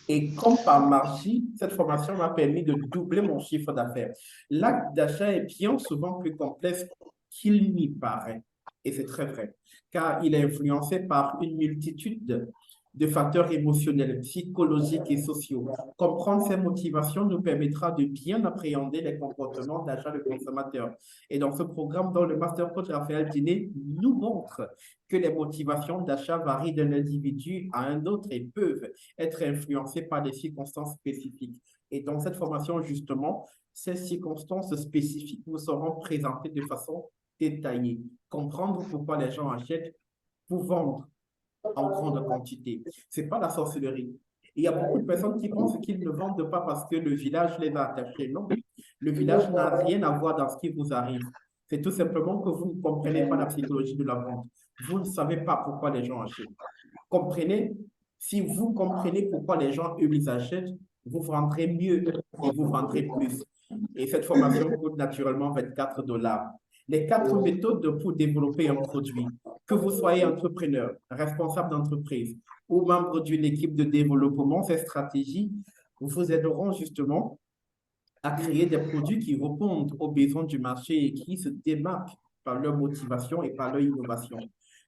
Et comme par magie, cette formation m'a permis de doubler mon chiffre d'affaires. L'acte d'achat est bien souvent plus complexe qu'il n'y paraît. Et c'est très vrai, car il est influencé par une multitude de facteurs émotionnels, psychologiques et sociaux. Comprendre ces motivations nous permettra de bien appréhender les comportements d'achat de consommateurs. Et dans ce programme, dans le Master Coach Raphaël Diné nous montre que les motivations d'achat varient d'un individu à un autre et peuvent être influencées par des circonstances spécifiques. Et dans cette formation, justement, ces circonstances spécifiques vous seront présentées de façon détaillée. Comprendre pourquoi les gens achètent pour vendre en grande quantité. Ce n'est pas la sorcellerie. Il y a beaucoup de personnes qui pensent qu'ils ne vendent pas parce que le village les a attachés. Non, le village n'a rien à voir dans ce qui vous arrive. C'est tout simplement que vous ne comprenez pas la psychologie de la vente. Vous ne savez pas pourquoi les gens achètent. Comprenez, si vous comprenez pourquoi les gens, eux, ils achètent, vous vendrez mieux et vous vendrez plus. Et cette formation coûte naturellement 24 $. Les 4 méthodes pour développer un produit. Que vous soyez entrepreneur, responsable d'entreprise ou membre d'une équipe de développement, ces stratégies vous aideront justement à créer des produits qui répondent aux besoins du marché et qui se démarquent par leur motivation et par leur innovation.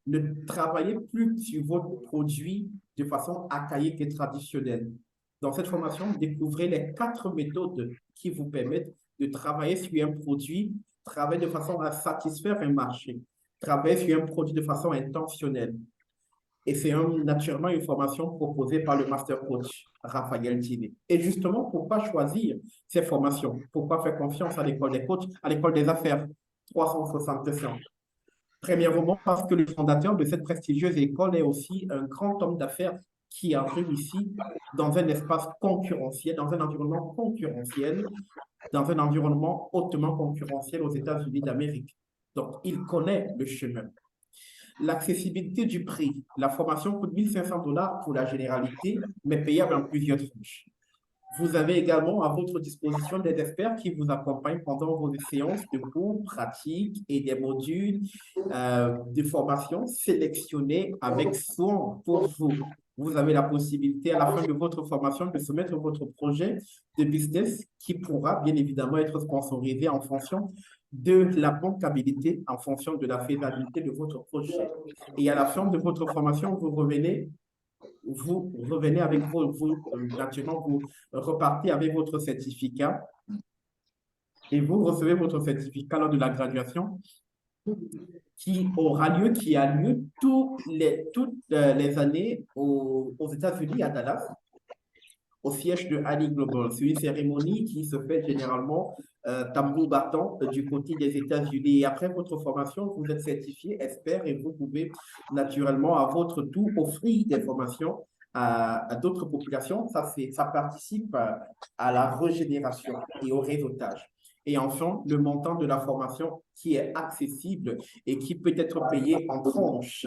Ne travaillez plus sur votre produit de façon archaïque et traditionnelle. Dans cette formation, découvrez les 4 méthodes qui vous permettent de travailler sur un produit, travailler de façon à satisfaire un marché, travailler sur un produit de façon intentionnelle. Et c'est naturellement une formation proposée par le Master Coach Raphaël Dine. Et justement, pourquoi choisir ces formations? Pourquoi faire confiance à l'école des coachs, à l'école des affaires 365? Premièrement, parce que le fondateur de cette prestigieuse école est aussi un grand homme d'affaires qui a réussi dans un espace concurrentiel, dans un environnement concurrentiel, dans un environnement hautement concurrentiel aux États-Unis d'Amérique. Donc, il connaît le chemin. L'accessibilité du prix. La formation coûte 1 500 $ pour la généralité, mais payable en plusieurs tranches. Vous avez également à votre disposition des experts qui vous accompagnent pendant vos séances de cours pratiques et des modules de formation sélectionnés avec soin pour vous. Vous avez la possibilité à la fin de votre formation de soumettre votre projet de business qui pourra bien évidemment être sponsorisé en fonction de la bancabilité, en fonction de la faisabilité de votre projet. Et à la fin de votre formation, vous revenez avec naturellement, vous repartez avec votre certificat et vous recevez votre certificat lors de la graduation qui a lieu toutes les années aux États-Unis, à Dallas, au siège de Ali Global. C'est une cérémonie qui se fait généralement tambour battant du côté des États-Unis. Et après votre formation, vous êtes certifié expert et vous pouvez naturellement à votre tour offrir des formations à d'autres populations. Ça participe à la régénération et au réseautage. Et enfin, le montant de la formation qui est accessible et qui peut être payé en tranches.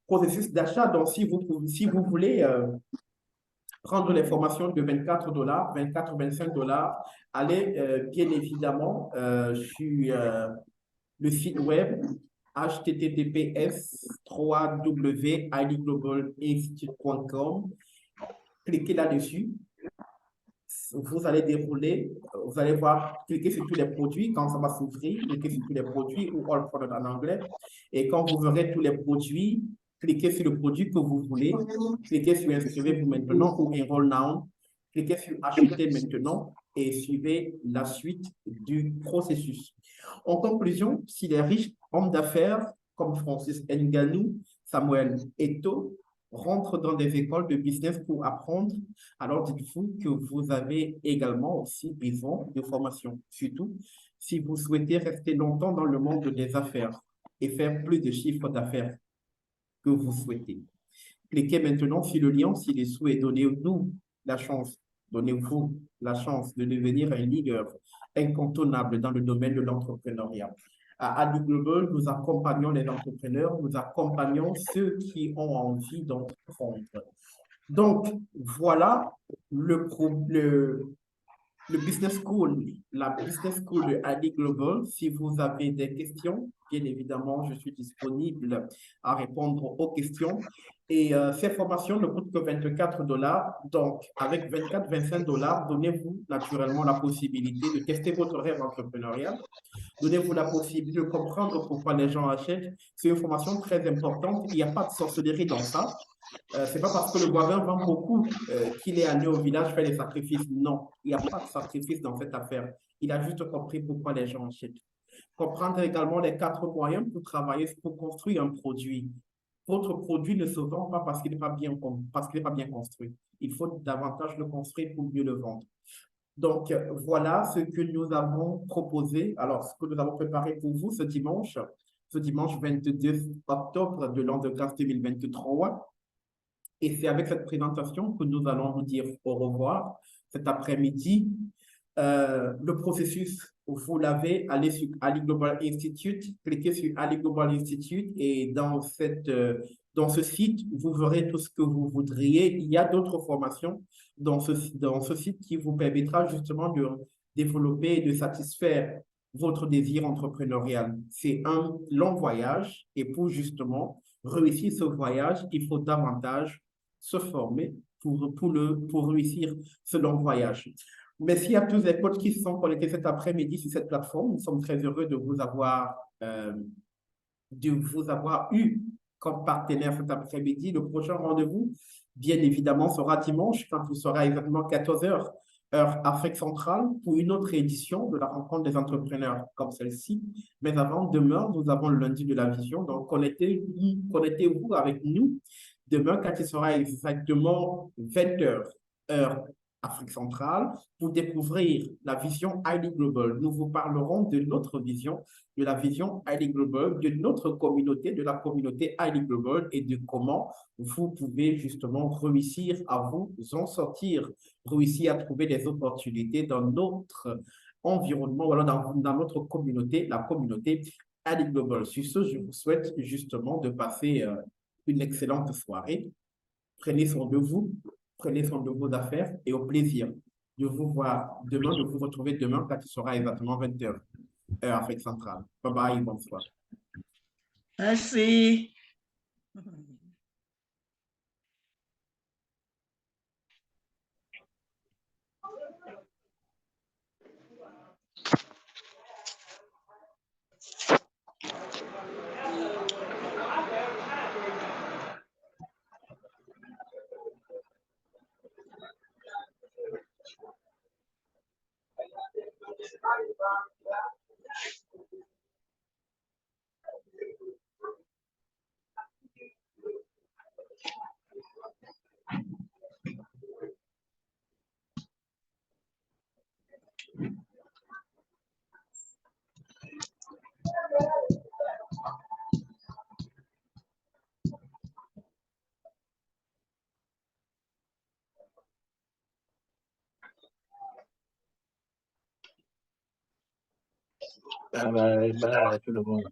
Processus d'achat, donc si vous voulez prendre les formations de 24 $, 24 ou 25 $, allez bien évidemment sur le site web https://www.iliglobalinstitute.com. Cliquez là-dessus. Vous allez dérouler, vous allez voir, cliquez sur tous les produits. Quand ça va s'ouvrir, cliquez sur tous les produits ou All Product en anglais. Et quand vous verrez tous les produits, cliquez sur le produit que vous voulez. Cliquez sur Inscrivez-vous maintenant ou Enroll Now. Cliquez sur Acheter maintenant et suivez la suite du processus. En conclusion, si les riches hommes d'affaires comme Francis Ngannou, Samuel Eto'o rentrent dans des écoles de business pour apprendre, alors dites-vous que vous avez également aussi besoin de formation. Surtout, si vous souhaitez rester longtemps dans le monde des affaires et faire plus de chiffres d'affaires que vous souhaitez. Cliquez maintenant sur le lien ci-dessous et donnez-vous la chance de devenir un leader incontournable dans le domaine de l'entrepreneuriat. À Ali Global, nous accompagnons les entrepreneurs, nous accompagnons ceux qui ont envie d'entreprendre. Donc, voilà le Business School, la Business School de Ali Global. Si vous avez des questions, bien évidemment, je suis disponible à répondre aux questions. Et ces formations ne coûtent que 24 $. Donc, avec 24-25 $, donnez-vous naturellement la possibilité de tester votre rêve entrepreneurial. Donnez-vous la possibilité de comprendre pourquoi les gens achètent. C'est une formation très importante. Il n'y a pas de sorcellerie dans ça. Ce n'est pas parce que le voisin vend beaucoup qu'il est allé au village faire des sacrifices. Non, il n'y a pas de sacrifice dans cette affaire. Il a juste compris pourquoi les gens achètent. Comprendre également les 4 moyens pour travailler, pour construire un produit. Votre produit ne se vend pas parce qu'il n'est pas bien construit. Il faut davantage le construire pour mieux le vendre. Donc, voilà ce que nous avons proposé. Alors, ce que nous avons préparé pour vous ce dimanche 22 octobre de l'an de grâce 2023. Et c'est avec cette présentation que nous allons vous dire au revoir cet après-midi. Le processus, vous l'avez, allez sur Ali Global Institute, cliquez sur Ali Global Institute et dans ce site, vous verrez tout ce que vous voudriez. Il y a d'autres formations dans ce site qui vous permettra justement de développer et de satisfaire votre désir entrepreneurial. C'est un long voyage et pour justement réussir ce voyage, il faut davantage se former pour réussir ce long voyage. Merci à tous les coachs qui se sont connectés cet après-midi sur cette plateforme. Nous sommes très heureux de vous avoir de vous avoir eu comme partenaire cet après-midi. Le prochain rendez-vous, bien évidemment, sera dimanche, quand il sera exactement 14 heures, heure Afrique centrale, pour une autre édition de la rencontre des entrepreneurs comme celle-ci. Mais avant, demain, nous avons le lundi de la vision. Donc, connectez-vous avec nous demain, quand il sera exactement 20 heures, heure Afrique centrale, pour découvrir la vision Highly Global. Nous vous parlerons de notre vision, de la vision Highly Global, de notre communauté, de la communauté Highly Global et de comment vous pouvez justement réussir à vous en sortir, réussir à trouver des opportunités dans notre environnement, voilà, dans notre communauté, la communauté Highly Global. Sur ce, je vous souhaite justement de passer une excellente soirée. Prenez soin de vous, prenez soin de vos affaires et au plaisir de vous voir demain, de vous retrouver demain quand il sera exactement 20 heures, heure Afrique centrale. Bye bye, bonsoir. Merci. Bye bye, bye tout le monde.